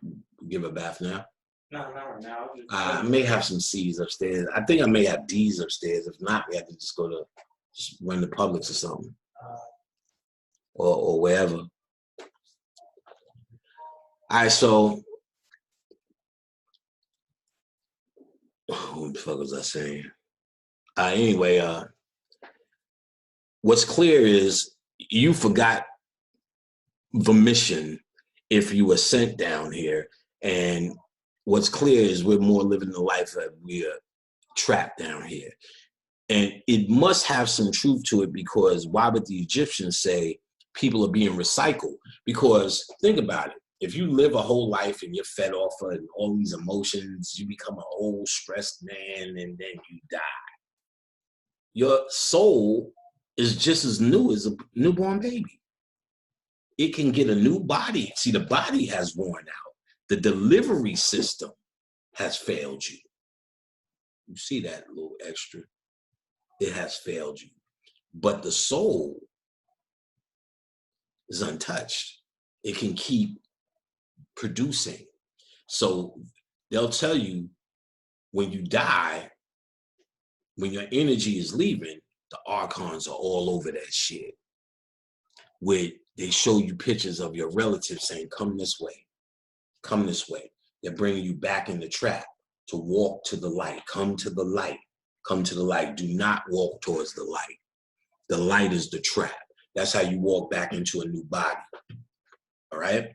give a bath now? No, not right now. I may have some C's upstairs. I think I may have D's upstairs. If not, we have to just run to Publix or something. Or wherever. All right, so what the fuck was I saying? Anyway, what's clear is you forgot the mission if you were sent down here. And what's clear is we're more living the life that we are trapped down here. And it must have some truth to it, because why would the Egyptians say people are being recycled? Because think about it. If you live a whole life and you're fed off of all these emotions, you become an old, stressed man, and then you die. Your soul is just as new as a newborn baby. It can get a new body. See, the body has worn out. The delivery system has failed you. You see that little extra? It has failed you. But the soul is untouched. It can keep producing. So they'll tell you when you die, when your energy is leaving, the archons are all over that shit. They show you pictures of your relatives saying, come this way, come this way. They're bringing you back in the trap to walk to the light. Come to the light. Come to the light. Do not walk towards the light. The light is the trap. That's how you walk back into a new body. All right?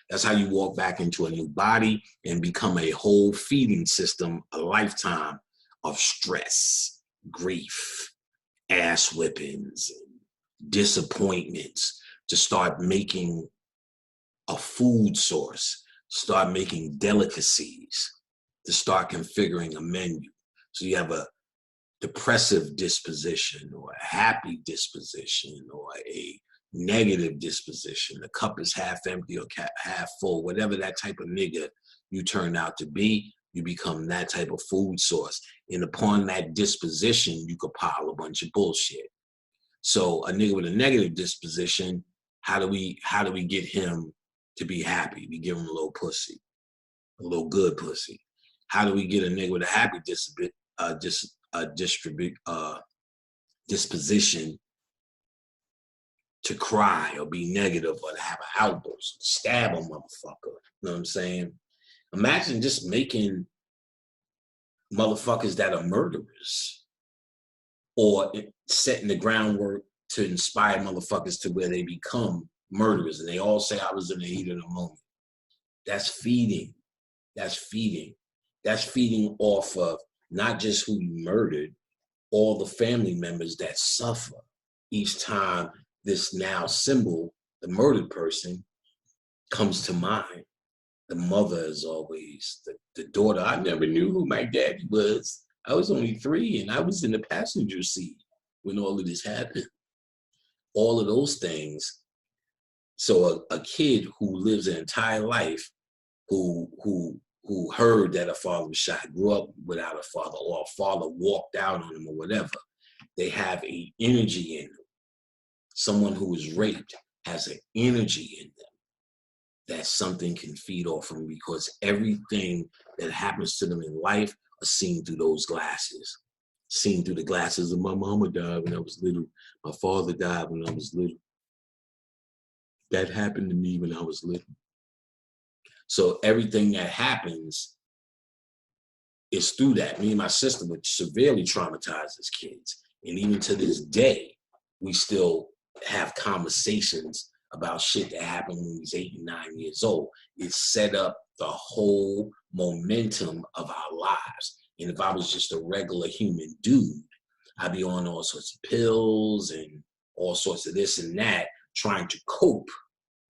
That's how you walk back into a new body and become a whole feeding system, a lifetime of stress, grief, ass whippings, disappointments, to start making a food source, start making delicacies, to start configuring a menu. So you have a depressive disposition or a happy disposition or a negative disposition. The cup is half empty or half full, whatever that type of nigga you turn out to be, you become that type of food source. And upon that disposition, you could pile a bunch of bullshit. So a nigga with a negative disposition, how do we get him to be happy? We give him a little pussy, a little good pussy. How do we get a nigga with a happy disposition to cry or be negative or to have an outburst, stab a motherfucker? You know what I'm saying? Imagine just making motherfuckers that are murderers, or setting the groundwork to inspire motherfuckers to where they become murderers and they all say, I was in the heat of the moment. That's feeding. That's feeding. That's feeding off of not just who you murdered, all the family members that suffer each time this now symbol, the murdered person, comes to mind. The mother is always the daughter. I never knew who my daddy was. I was only 3 and I was in the passenger seat when all of this happened. All of those things. So a kid who lives an entire life, who heard that a father was shot, grew up without a father, or a father walked out on him or whatever, they have an energy in them. Someone who was raped has an energy in them that something can feed off from, because everything that happens to them in life are seen through those glasses. Seen through the glasses of my mama died when I was little. My father died when I was little. That happened to me when I was little. So everything that happens is through that. Me and my sister were severely traumatized as kids. And even to this day, we still have conversations about shit that happened when we was 8 and 9 years old. It set up the whole momentum of our lives. And if I was just a regular human dude, I'd be on all sorts of pills and all sorts of this and that, trying to cope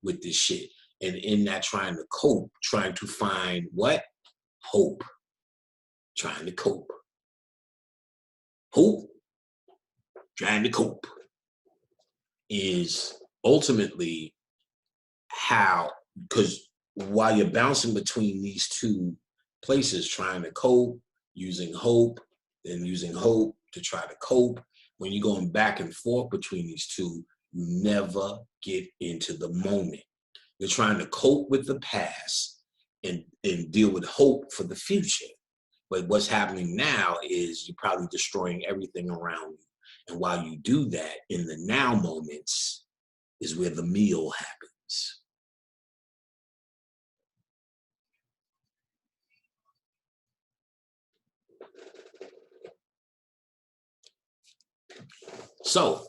with this shit. And in that trying to cope, trying to find what? Hope. Trying to cope. Hope, trying to cope, is ultimately how, because while you're bouncing between these two places, trying to cope, using hope, then using hope to try to cope, when you're going back and forth between these two, you never get into the moment. You're trying to cope with the past and deal with hope for the future. But what's happening now is you're probably destroying everything around you. And while you do that, in the now moments is where the meal happens. So,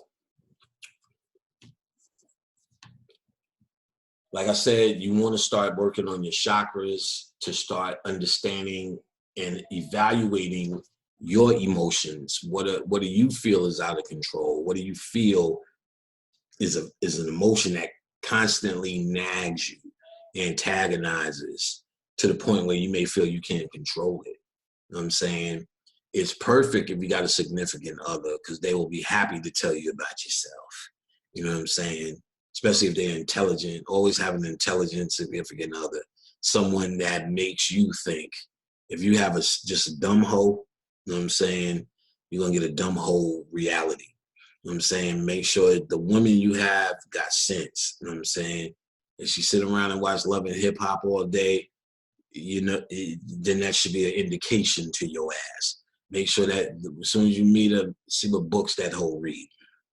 like I said, you want to start working on your chakras to start understanding and evaluating your emotions. What do you feel is out of control? What do you feel is an emotion that constantly nags you, antagonizes to the point where you may feel you can't control it? You know what I'm saying? It's perfect if you got a significant other, because they will be happy to tell you about yourself. You know what I'm saying? Especially if they're intelligent. Always have an intelligent significant other, someone that makes you think. If you have just a dumb hoe, you know what I'm saying, you're gonna get a dumb hoe reality. You know what I'm saying? Make sure the woman you have got sense. You know what I'm saying? If she sit around and watch Love and Hip Hop all day, you know, then that should be an indication to your ass. Make sure that as soon as you meet her, see what books that hoe read.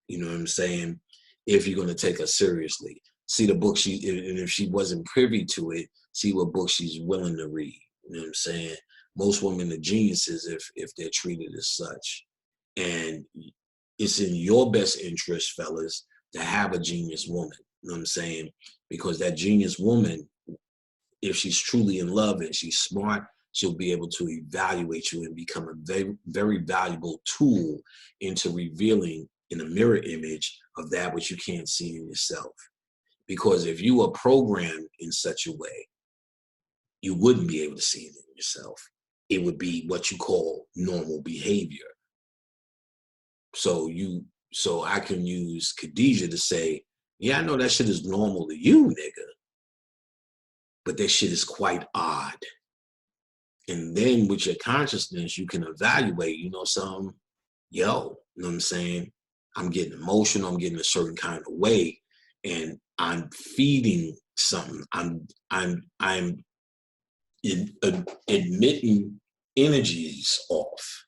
You know what I'm saying? If you're going to take her seriously, see the book and if she wasn't privy to it, see what book she's willing to read. You know what I'm saying? Most women are geniuses if they're treated as such. And it's in your best interest, fellas, to have a genius woman. You know what I'm saying? Because that genius woman, if she's truly in love and she's smart, she'll be able to evaluate you and become a very, very valuable tool into revealing in a mirror image of that which you can't see in yourself. Because if you were programmed in such a way, you wouldn't be able to see it in yourself. It would be what you call normal behavior. So I can use Khadijah to say, yeah, I know that shit is normal to you, nigga, but that shit is quite odd. And then with your consciousness, you can evaluate, you know, you know what I'm saying? I'm getting emotional, I'm getting a certain kind of way, and I'm feeding something. I'm admitting energies off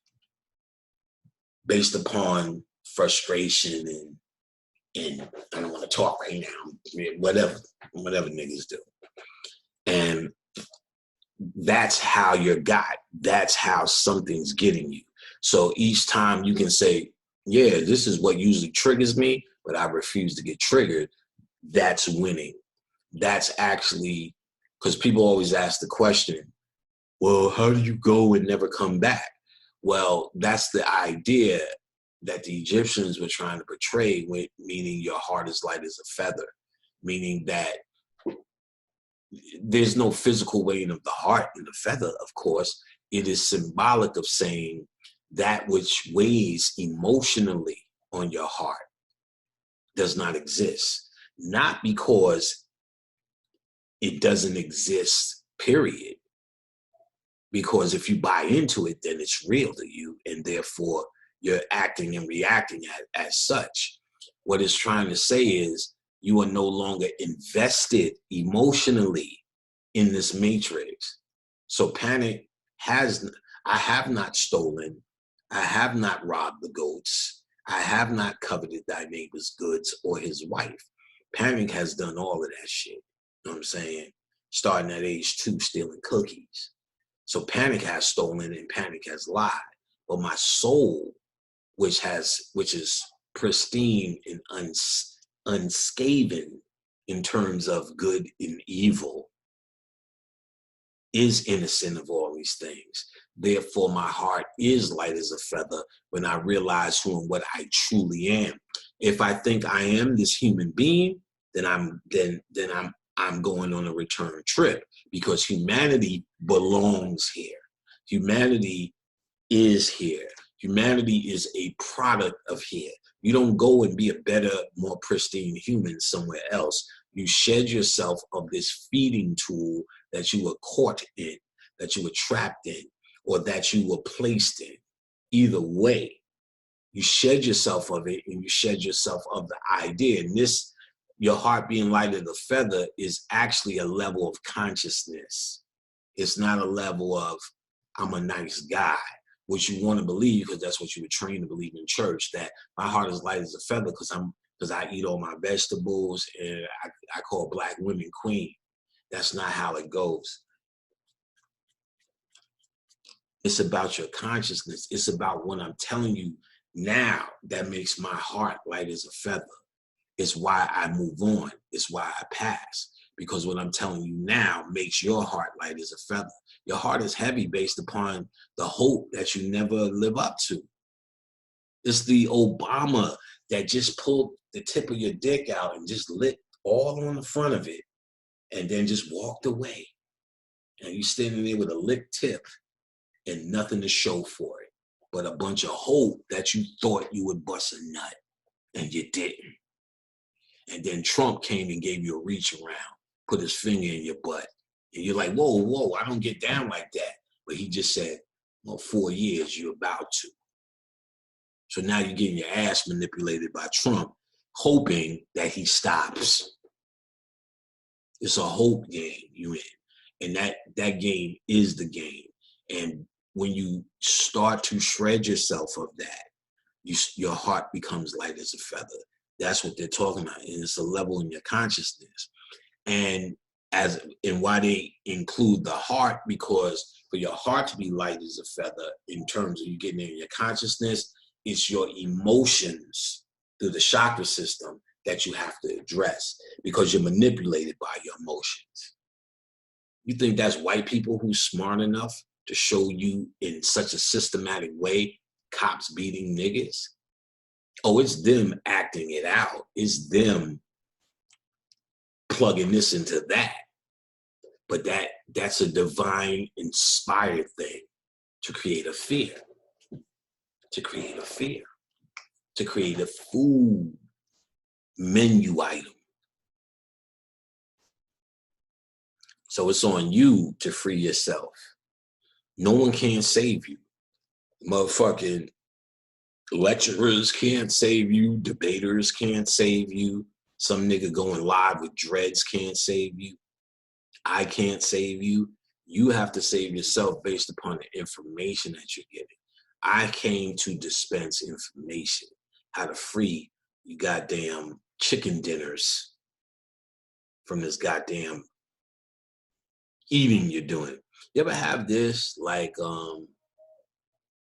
based upon frustration and I don't want to talk right now, whatever niggas do. And that's how you're got. That's how something's getting you. So each time you can say, yeah, this is what usually triggers me, but I refuse to get triggered. That's winning. That's actually, because people always ask the question, well, how do you go and never come back? Well, that's the idea that the Egyptians were trying to portray, meaning your heart is light as a feather, meaning that there's no physical weighing of the heart in the feather, of course. It is symbolic of saying that which weighs emotionally on your heart does not exist. Not because it doesn't exist, period. Because if you buy into it, then it's real to you, and therefore you're acting and reacting as such. What it's trying to say is you are no longer invested emotionally in this matrix. So panic I have not stolen, I have not robbed the goats, I have not coveted thy neighbor's goods or his wife. Panic has done all of that shit. You know what I'm saying? Starting at age 2, stealing cookies. So panic has stolen and panic has lied. But my soul, which is pristine and unscaven in terms of good and evil, is innocent of all these things. Therefore, my heart is light as a feather when I realize who and what I truly am. If I think I am this human being, then I'm going on a return trip, because humanity belongs here. Humanity is here. Humanity is a product of here. You don't go and be a better, more pristine human somewhere else. You shed yourself of this feeding tool that you were caught in, that you were trapped in, or that you were placed in. Either way, you shed yourself of it, and you shed yourself of the idea. And this, your heart being light as a feather, is actually a level of consciousness. It's not a level of, I'm a nice guy, which you want to believe because that's what you were trained to believe in church, that my heart is light as a feather because I eat all my vegetables and I call black women queen. That's not how it goes. It's about your consciousness. It's about what I'm telling you Now that makes my heart light as a feather. It's why I move on. It's why I pass. Because what I'm telling you now makes your heart light as a feather. Your heart is heavy based upon the hope that you never live up to. It's the Obama that just pulled the tip of your dick out and just lit all on the front of it and then just walked away. And you standing there with a licked tip and nothing to show for it, but a bunch of hope that you thought you would bust a nut and you didn't. And then Trump came and gave you a reach around, put his finger in your butt. And you're like, whoa, whoa, I don't get down like that. But he just said, well, 4 years, you're about to. So now you're getting your ass manipulated by Trump, hoping that he stops. It's a hope game you're in. And that game is the game. And when you start to shred yourself of that, your heart becomes light as a feather. That's what they're talking about. And it's a level in your consciousness. And why they include the heart, because for your heart to be light as a feather in terms of you getting in your consciousness, it's your emotions through the chakra system that you have to address because you're manipulated by your emotions. You think that's white people who's smart enough to show you in such a systematic way cops beating niggas? Oh, it's them acting it out. It's them plugging this into that. But that's a divine inspired thing to create a fear. To create a fear. To create a food menu item. So it's on you to free yourself. No one can save you. Motherfucking lecturers can't save you. Debaters can't save you. Some nigga going live with dreads can't save you. I can't save you. You have to save yourself based upon the information that you're getting. I came to dispense information, how to free you goddamn chicken dinners from this goddamn eating you're doing. You ever have this, like,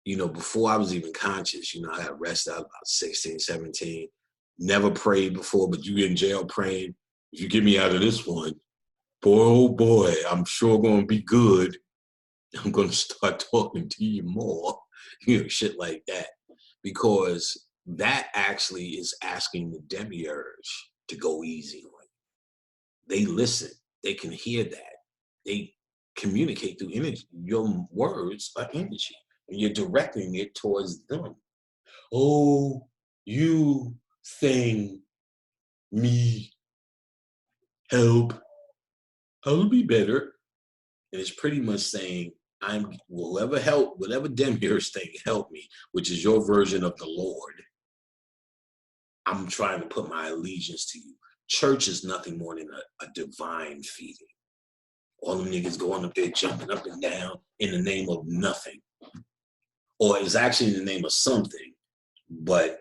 before I was even conscious, I got arrested. I was about 16, 17. Never prayed before, but you in jail praying. If you get me out of this one, boy, oh boy, I'm sure going to be good. I'm going to start talking to you more, shit like that. Because that actually is asking the demiurge to go easy on you. They listen. They can hear that. They communicate through energy. Your words are energy. And you're directing it towards them. Oh, you thing, me, help. I'll be better. And it's pretty much saying, whatever demiurge thing, help me, which is your version of the Lord. I'm trying to put my allegiance to you. Church is nothing more than a divine feeding. All them niggas going up there jumping up and down in the name of nothing. Or it's actually in the name of something, but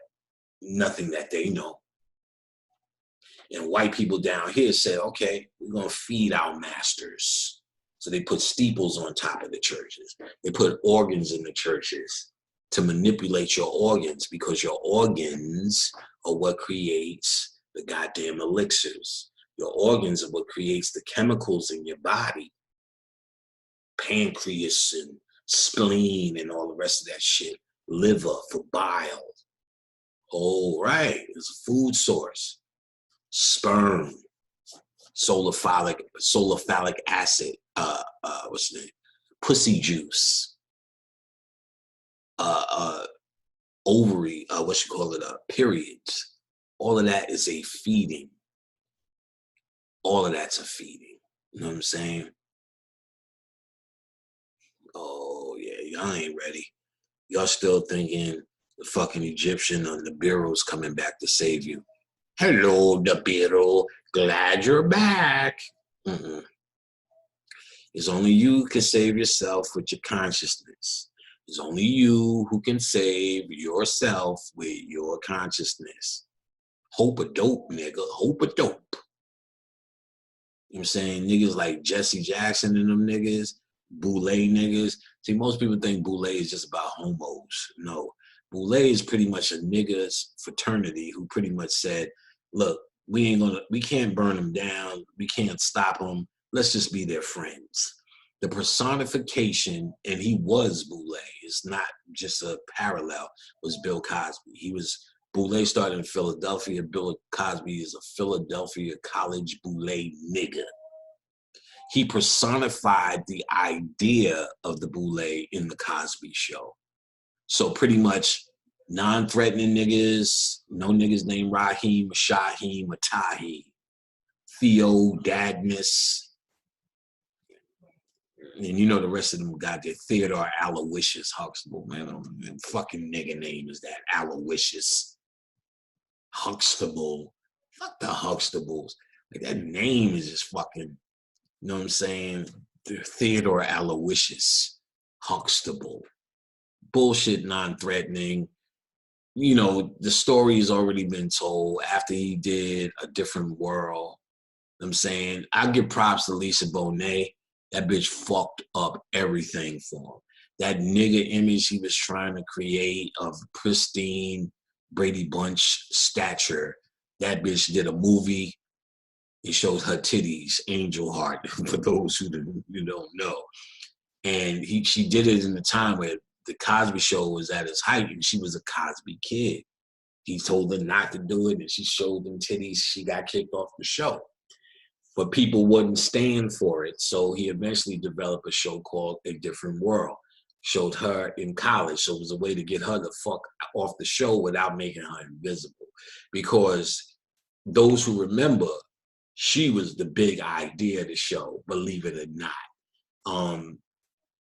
nothing that they know. And white people down here said, okay, we're going to feed our masters. So they put steeples on top of the churches. They put organs in the churches to manipulate your organs, because your organs are what creates the goddamn elixirs. Your organs are what creates the chemicals in your body. Pancreas and spleen and all the rest of that shit. Liver for bile. Oh, right. It's a food source. Sperm. Solar phallic acid. What's the name? Pussy juice. Ovary. Periods. All of that is a feeding. All of that's a feeding. You know what I'm saying? Oh, yeah, y'all ain't ready. Y'all still thinking the fucking Egyptian or the Nibiru's coming back to save you. Hello, Nibiru. Glad you're back. Mm-mm. It's only you can save yourself with your consciousness. It's only you who can save yourself with your consciousness. Hope a dope, nigga. Hope a dope. You know what I'm saying? Niggas like Jesse Jackson and them niggas, Boule niggas. See, most people think Boule is just about homos. No. Boule is pretty much a niggas fraternity who pretty much said, look, we can't burn them down. We can't stop them. Let's just be their friends. The personification, and he was Boule, it's not just a parallel, was Bill Cosby. Boule started in Philadelphia. Bill Cosby is a Philadelphia college Boule nigga. He personified the idea of the Boule in the Cosby Show. So pretty much non-threatening niggas, no niggas named Raheem, or Shaheem, or Tahim, Theo, Dadmus, and you know the rest of them got their Theodore Aloysius Huxtable, man. Fucking nigga name is that, Aloysius Huxtable. Fuck the Huxtables. Like that name is just fucking, you know what I'm saying? Theodore Aloysius Huxtable. Bullshit, non-threatening. You know, the story has already been told after he did A Different World. You know what I'm saying? I give props to Lisa Bonet. That bitch fucked up everything for him. That nigga image he was trying to create of pristine Brady Bunch stature, that bitch did a movie. It shows her titties, Angel Heart, for those who don't know. And she did it in the time where the Cosby Show was at its height, and she was a Cosby kid. He told her not to do it, and she showed them titties. She got kicked off the show. But people wouldn't stand for it, so he eventually developed a show called A Different World. Showed her in college, so it was a way to get her the fuck off the show without making her invisible. Because those who remember, she was the big idea of the show, believe it or not.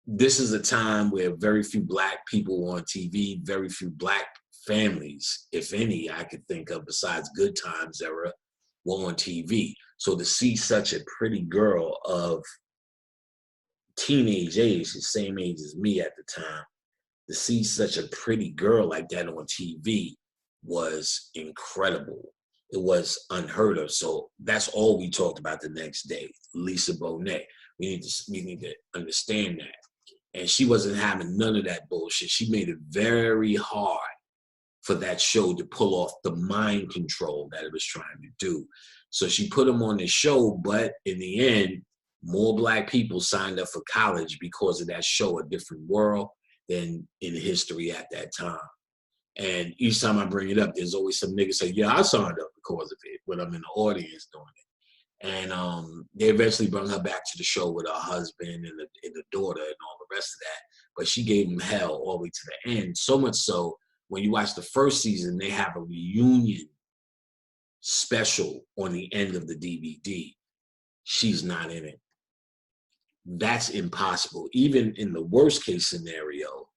This is a time where very few black people were on TV, very few black families, if any, I could think of besides Good Times era, were on TV. So to see such a pretty girl of teenage age, the same age as me at the time, to see such a pretty girl like that on TV was incredible. It was unheard of. So that's all we talked about the next day, Lisa Bonet. We need to understand that. And she wasn't having none of that bullshit. She made it very hard for that show to pull off the mind control that it was trying to do. So she put him on the show, but in the end, more black people signed up for college because of that show, A Different World, than in history at that time. And each time I bring it up, there's always some niggas say, yeah, I signed up because of it, when I'm in the audience doing it. And they eventually brought her back to the show with her husband and the daughter and all the rest of that. But she gave them hell all the way to the end. So much so, when you watch the first season, they have a reunion special on the end of the DVD. She's not in it. That's impossible. Even in the worst case scenario,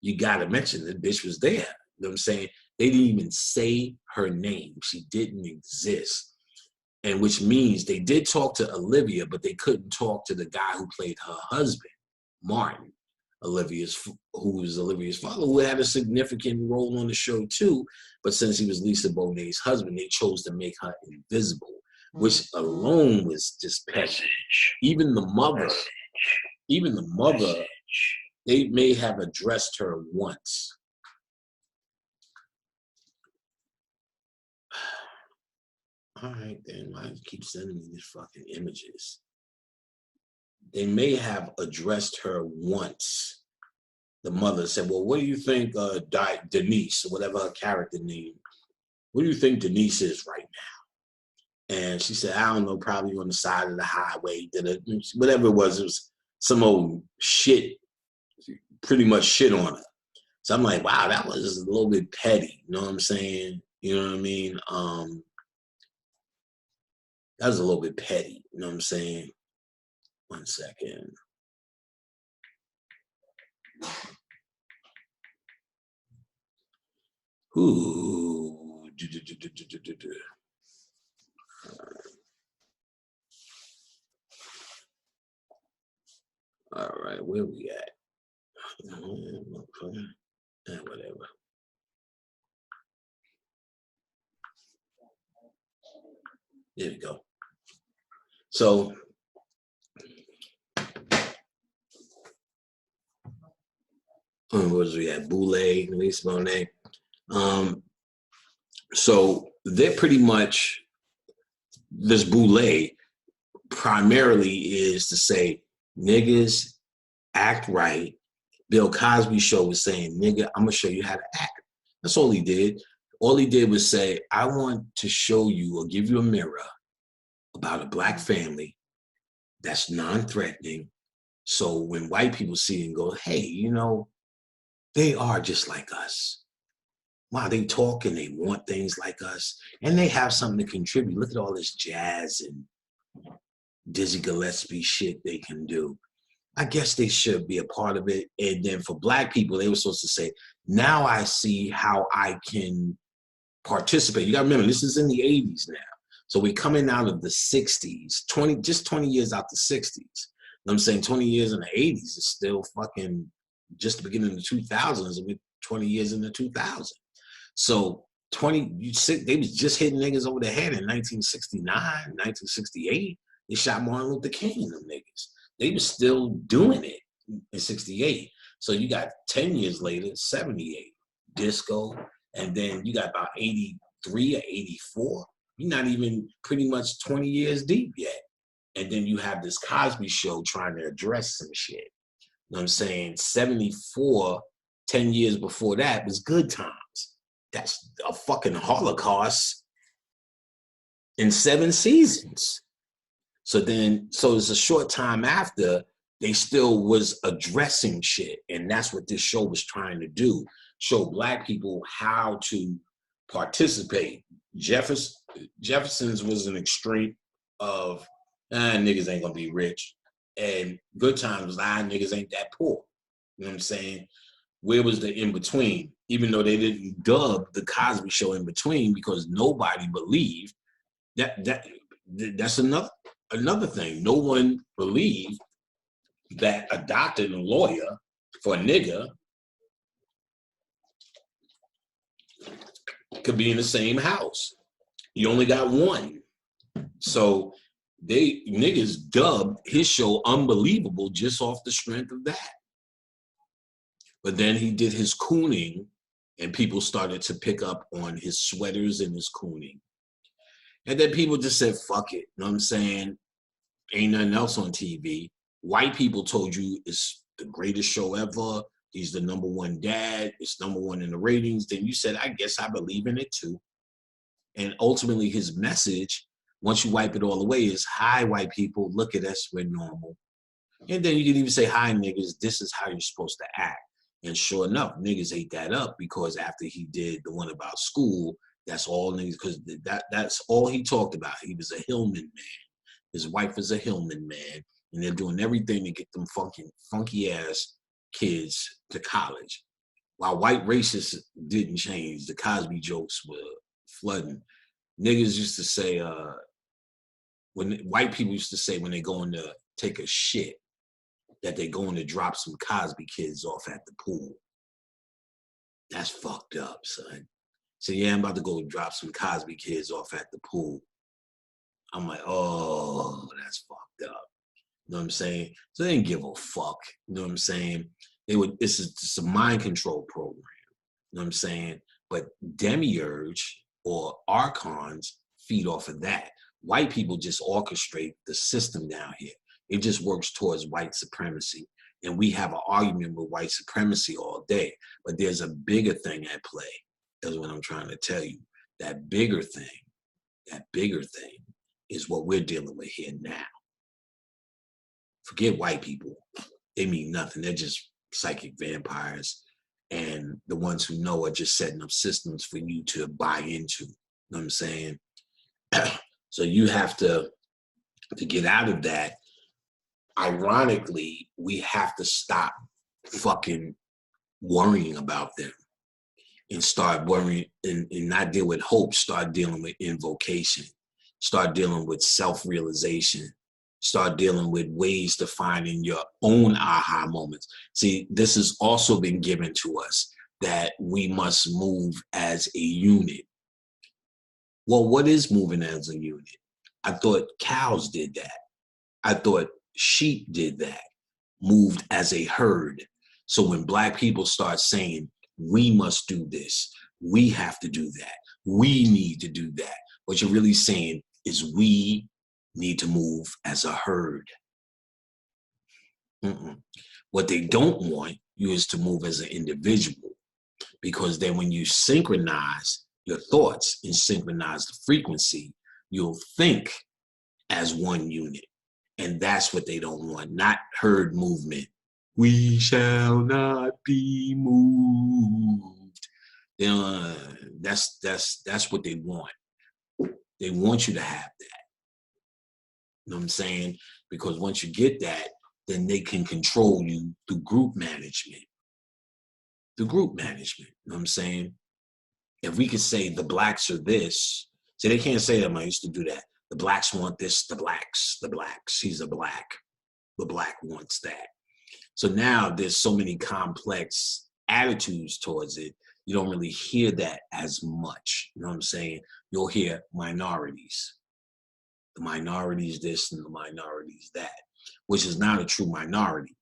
you got to mention the bitch was there. You know what I'm saying? They didn't even say her name. She didn't exist. And which means they did talk to Olivia, but they couldn't talk to the guy who played her husband, Martin, who was Olivia's father, who had a significant role on the show too. But since he was Lisa Bonet's husband, they chose to make her invisible, which alone was just petty. Even the mother, they may have addressed her once. All right, then. Why do you keep sending me these fucking images? They may have addressed her once. The mother said, well, what do you think Denise, or whatever her character name, what do you think Denise is right now? And she said, I don't know, probably on the side of the highway, whatever it was some old shit, pretty much shit on her. So I'm like, wow, that was a little bit petty. You know what I'm saying? You know what I mean? That was a little bit petty. You know what I'm saying? 1 second. Ooh. All right, where we at? Whatever. There we go. So what was we at? Boule, Lisa Bonet. So they're pretty much, this boule primarily is to say, niggas act right. Bill Cosby show was saying, nigga, I'm gonna show you how to act. That's all he did. All he did was say, I want to show you or give you a mirror about a black family that's non-threatening. So when white people see it and go, hey, you know, they are just like us. Wow, they talk and they want things like us. And they have something to contribute. Look at all this jazz and Dizzy Gillespie shit they can do. I guess they should be a part of it. And then for black people, they were supposed to say, now I see how I can participate. You got to remember, this is in the 80s now. So we're coming out of the 60s, 20 years out the 60s. I'm saying 20 years in the 80s is still fucking just the beginning of the 2000s, and we're 20 years in the 2000s. So they was just hitting niggas over the head in 1969, 1968. They shot Martin Luther King and them niggas. They were still doing it in 68. So you got 10 years later, 78, disco, and then you got about 83 or 84. You're not even pretty much 20 years deep yet. And then you have this Cosby show trying to address some shit. You know what I'm saying? 74, 10 years before that was Good Times. That's a fucking Holocaust in 7 seasons. So it's a short time after, they still was addressing shit. And that's what this show was trying to do. Show black people how to participate. Jefferson's was an extreme of, niggas ain't gonna be rich. And Good Times was, niggas ain't that poor. You know what I'm saying? Where was the in-between? Even though they didn't dub the Cosby Show in between, because nobody believed that's another thing. No one believed that a doctor and a lawyer for a nigga could be in the same house. You only got one. So niggas dubbed his show unbelievable just off the strength of that. But then he did his cooning, and people started to pick up on his sweaters and his cooning. And then people just said, fuck it. You know what I'm saying? Ain't nothing else on TV. White people told you it's the greatest show ever. He's the #1 dad. It's #1 in the ratings. Then you said, I guess I believe in it too. And ultimately his message, once you wipe it all away, is, hi, white people, look at us, we're normal. And then you can even say, hi, niggas, this is how you're supposed to act. And sure enough, niggas ate that up, because after he did the one about school, that's all niggas, because that's all he talked about. He was a Hillman man. His wife is a Hillman man. And they're doing everything to get them funky ass kids to college. While white racists didn't change, the Cosby jokes were flooding. Niggas used to say, when white people used to say when they're going to take a shit, that they're going to drop some Cosby kids off at the pool. That's fucked up, son. So yeah, I'm about to go drop some Cosby kids off at the pool. I'm like, oh, that's fucked up. You know what I'm saying? So they didn't give a fuck. You know what I'm saying? It's just a mind control program. You know what I'm saying? But demiurge or archons feed off of that. White people just orchestrate the system down here. It just works towards white supremacy. And we have an argument with white supremacy all day. But there's a bigger thing at play, is what I'm trying to tell you. That bigger thing is what we're dealing with here now. Forget white people. They mean nothing. They're just psychic vampires. And the ones who know are just setting up systems for you to buy into. You know what I'm saying? So you have to get out of that. Ironically, we have to stop fucking worrying about them and start worrying and not deal with hope, start dealing with invocation, start dealing with self-realization, start dealing with ways to find in your own aha moments. See, this has also been given to us, that we must move as a unit. Well, what is moving as a unit? I thought cows did that. I thought sheep did that, moved as a herd. So when black people start saying, we must do this, We have to do that. We need to do that. What you're really saying is we need to move as a herd. What they don't want you is to move as an individual, because then when you synchronize your thoughts and synchronize the frequency, you'll think as one unit. And that's what they don't want, not herd movement. We shall not be moved. That's what they want. They want you to have that. You know what I'm saying? Because once you get that, then they can control you through group management. You know what I'm saying? If we could say the blacks are this, see, they can't say that. I used to do that. The blacks want this, the blacks. He's a black. The black wants that. So now there's so many complex attitudes towards it. You don't really hear that as much. You know what I'm saying? You'll hear minorities. The minorities this and the minorities that, which is not a true minority.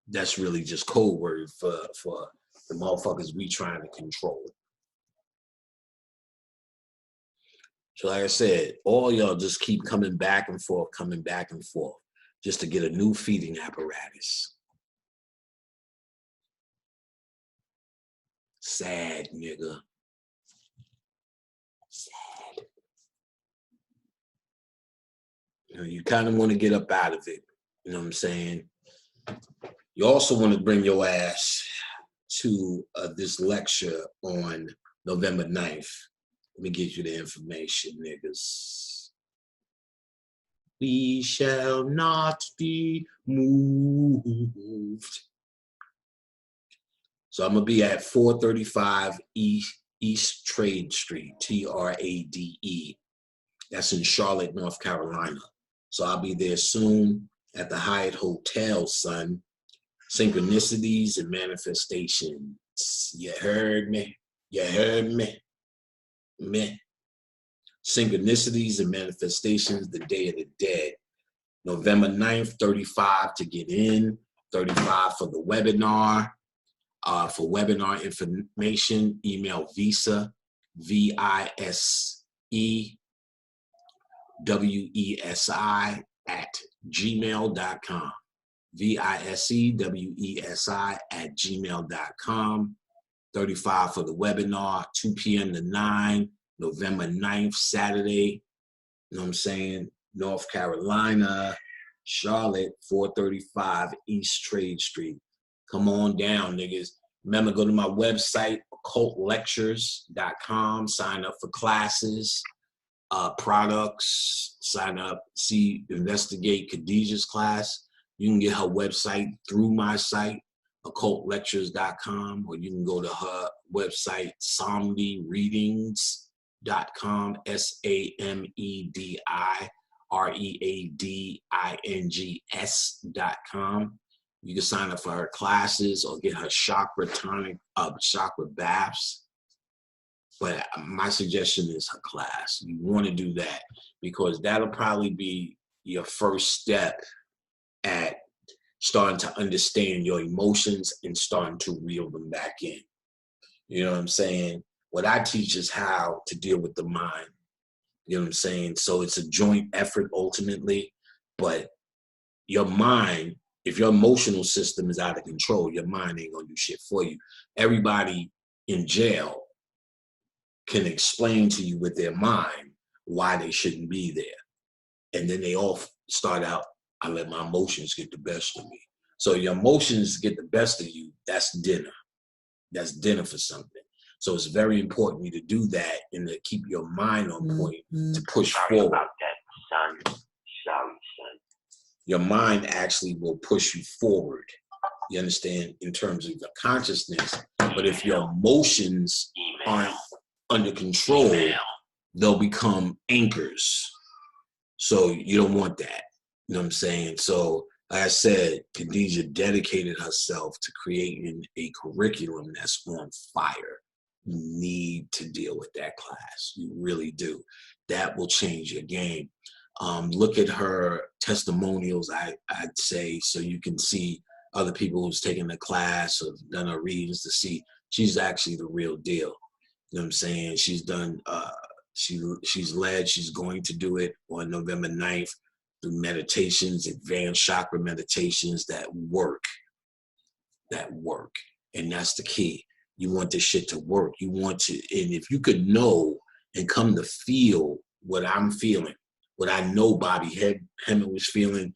That's really just code word for the motherfuckers we trying to control. So like I said, all y'all just keep coming back and forth, just to get a new feeding apparatus. Sad, nigga. Sad. You know, you kind of want to get up out of it. You know what I'm saying? You also want to bring your ass to this lecture on November 9th. Let me get you the information, niggas. We shall not be moved. So I'm going to be at 435 East Trade Street, Trade. That's in Charlotte, North Carolina. So I'll be there soon at the Hyatt Hotel, son. Synchronicities and manifestations. You heard me? Meh. Synchronicities and manifestations, the Day of the Dead. November 9th, 35 to get in, 35 for the webinar. For webinar information, email Visa, VISEWESI @gmail.com. VISEWESI@gmail.com. 35 for the webinar, 2 p.m. to 9, November 9th, Saturday. You know what I'm saying? North Carolina, Charlotte, 435 East Trade Street. Come on down, niggas. Remember, go to my website, occultlectures.com. Sign up for classes, products. Sign up, investigate Khadijah's class. You can get her website through my site, occultlectures.com, or you can go to her website, samedireadings.com, SAMEDIREADINGS.com. You can sign up for her classes or get her chakra tonic, chakra baths. But my suggestion is her class. You want to do that because that'll probably be your first step at starting to understand your emotions and starting to reel them back in. You know what I'm saying? What I teach is how to deal with the mind. You know what I'm saying? So it's a joint effort ultimately, but your mind, if your emotional system is out of control, your mind ain't gonna do shit for you. Everybody in jail can explain to you with their mind why they shouldn't be there. And then they all start out, I let my emotions get the best of me. So your emotions get the best of you, that's dinner. That's dinner for something. So it's very important to do that and to keep your mind on point to push forward. About that, son. Sorry, son. Your mind actually will push you forward. You understand, in terms of the consciousness. But if your emotions aren't under control, they'll become anchors. So you don't want that. You know what I'm saying? So like I said, Khadijah dedicated herself to creating a curriculum that's on fire. You need to deal with that class. You really do. That will change your game. Look at her testimonials, I'd say, so you can see other people who's taken the class or done her readings to see She's actually the real deal. You know what I'm saying? She's done, she's led, she's going to do it on November 9th through meditations, advanced chakra meditations that work. And that's the key. You want this shit to work. You want to, and if you could know and come to feel what I'm feeling, what I know Bobby Hemmett was feeling,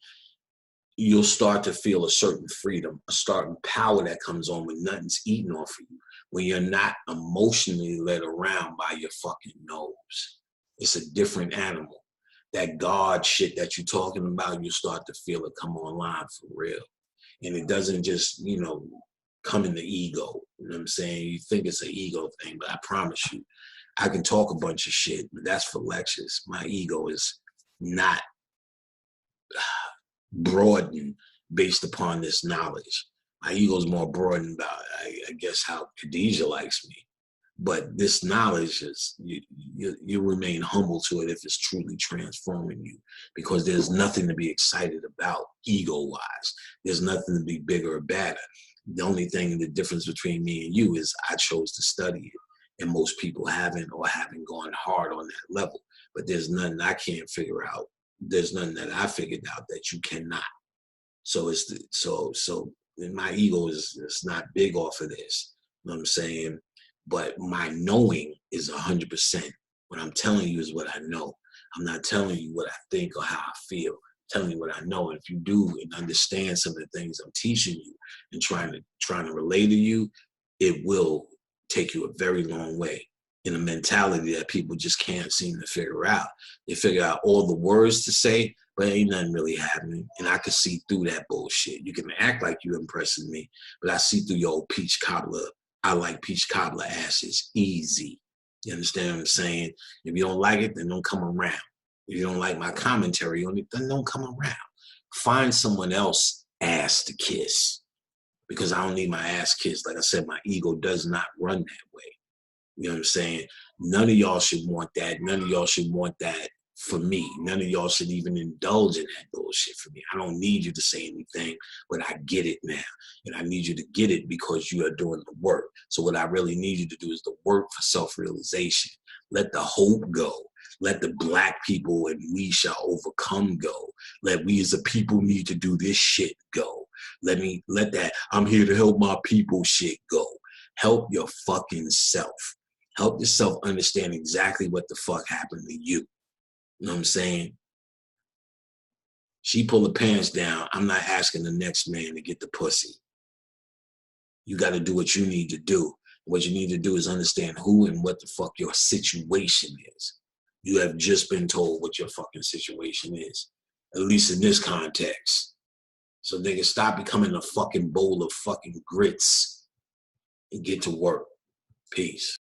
you'll start to feel a certain freedom, a certain power that comes on when nothing's eating off of you, when you're not emotionally led around by your fucking nose. It's a different animal. That God shit that you're talking about, you start to feel it come online for real. And it doesn't just, you know, come in the ego. You know what I'm saying? You think it's an ego thing, but I promise you, I can talk a bunch of shit, but that's for lectures. My ego is not broadened based upon this knowledge. My ego is more broadened about, I guess, how Khadijah likes me. But this knowledge is, you remain humble to it if it's truly transforming you, because there's nothing to be excited about ego-wise. There's nothing to be bigger or badder. The only thing, the difference between me and you is I chose to study it, and most people haven't or haven't gone hard on that level. But there's nothing I can't figure out. There's nothing that I figured out that you cannot. So it's so my ego is not big off of this. You know what I'm saying? But my knowing is 100%. What I'm telling you is what I know. I'm not telling you what I think or how I feel. I'm telling you what I know. And if you do and understand some of the things I'm teaching you and trying to relay to you, it will take you a very long way in a mentality that people just can't seem to figure out. They figure out all the words to say, but ain't nothing really happening. And I can see through that bullshit. You can act like you're impressing me, but I see through your old peach cobbler. I like peach cobbler asses easy. You understand what I'm saying? If you don't like it, then don't come around. If you don't like my commentary on it, then don't come around. Find someone else ass to kiss, because I don't need my ass kissed. Like I said, my ego does not run that way. You know what I'm saying? None of y'all should want that. None of y'all should want that for me. None of y'all should even indulge in that bullshit for me. I don't need you to say anything, but I get it now. And I need you to get it because you are doing the work. So what I really need you to do is the work for self-realization. Let the hope go. Let the black people and we shall overcome go. Let we as a people need to do this shit go. Let that I'm here to help my people shit go. Help your fucking self. Help yourself understand exactly what the fuck happened to you. You know what I'm saying? She pulled the pants down. I'm not asking the next man to get the pussy. You got to do what you need to do. What you need to do is understand who and what the fuck your situation is. You have just been told what your fucking situation is, at least in this context. So they can stop becoming a fucking bowl of fucking grits and get to work. Peace.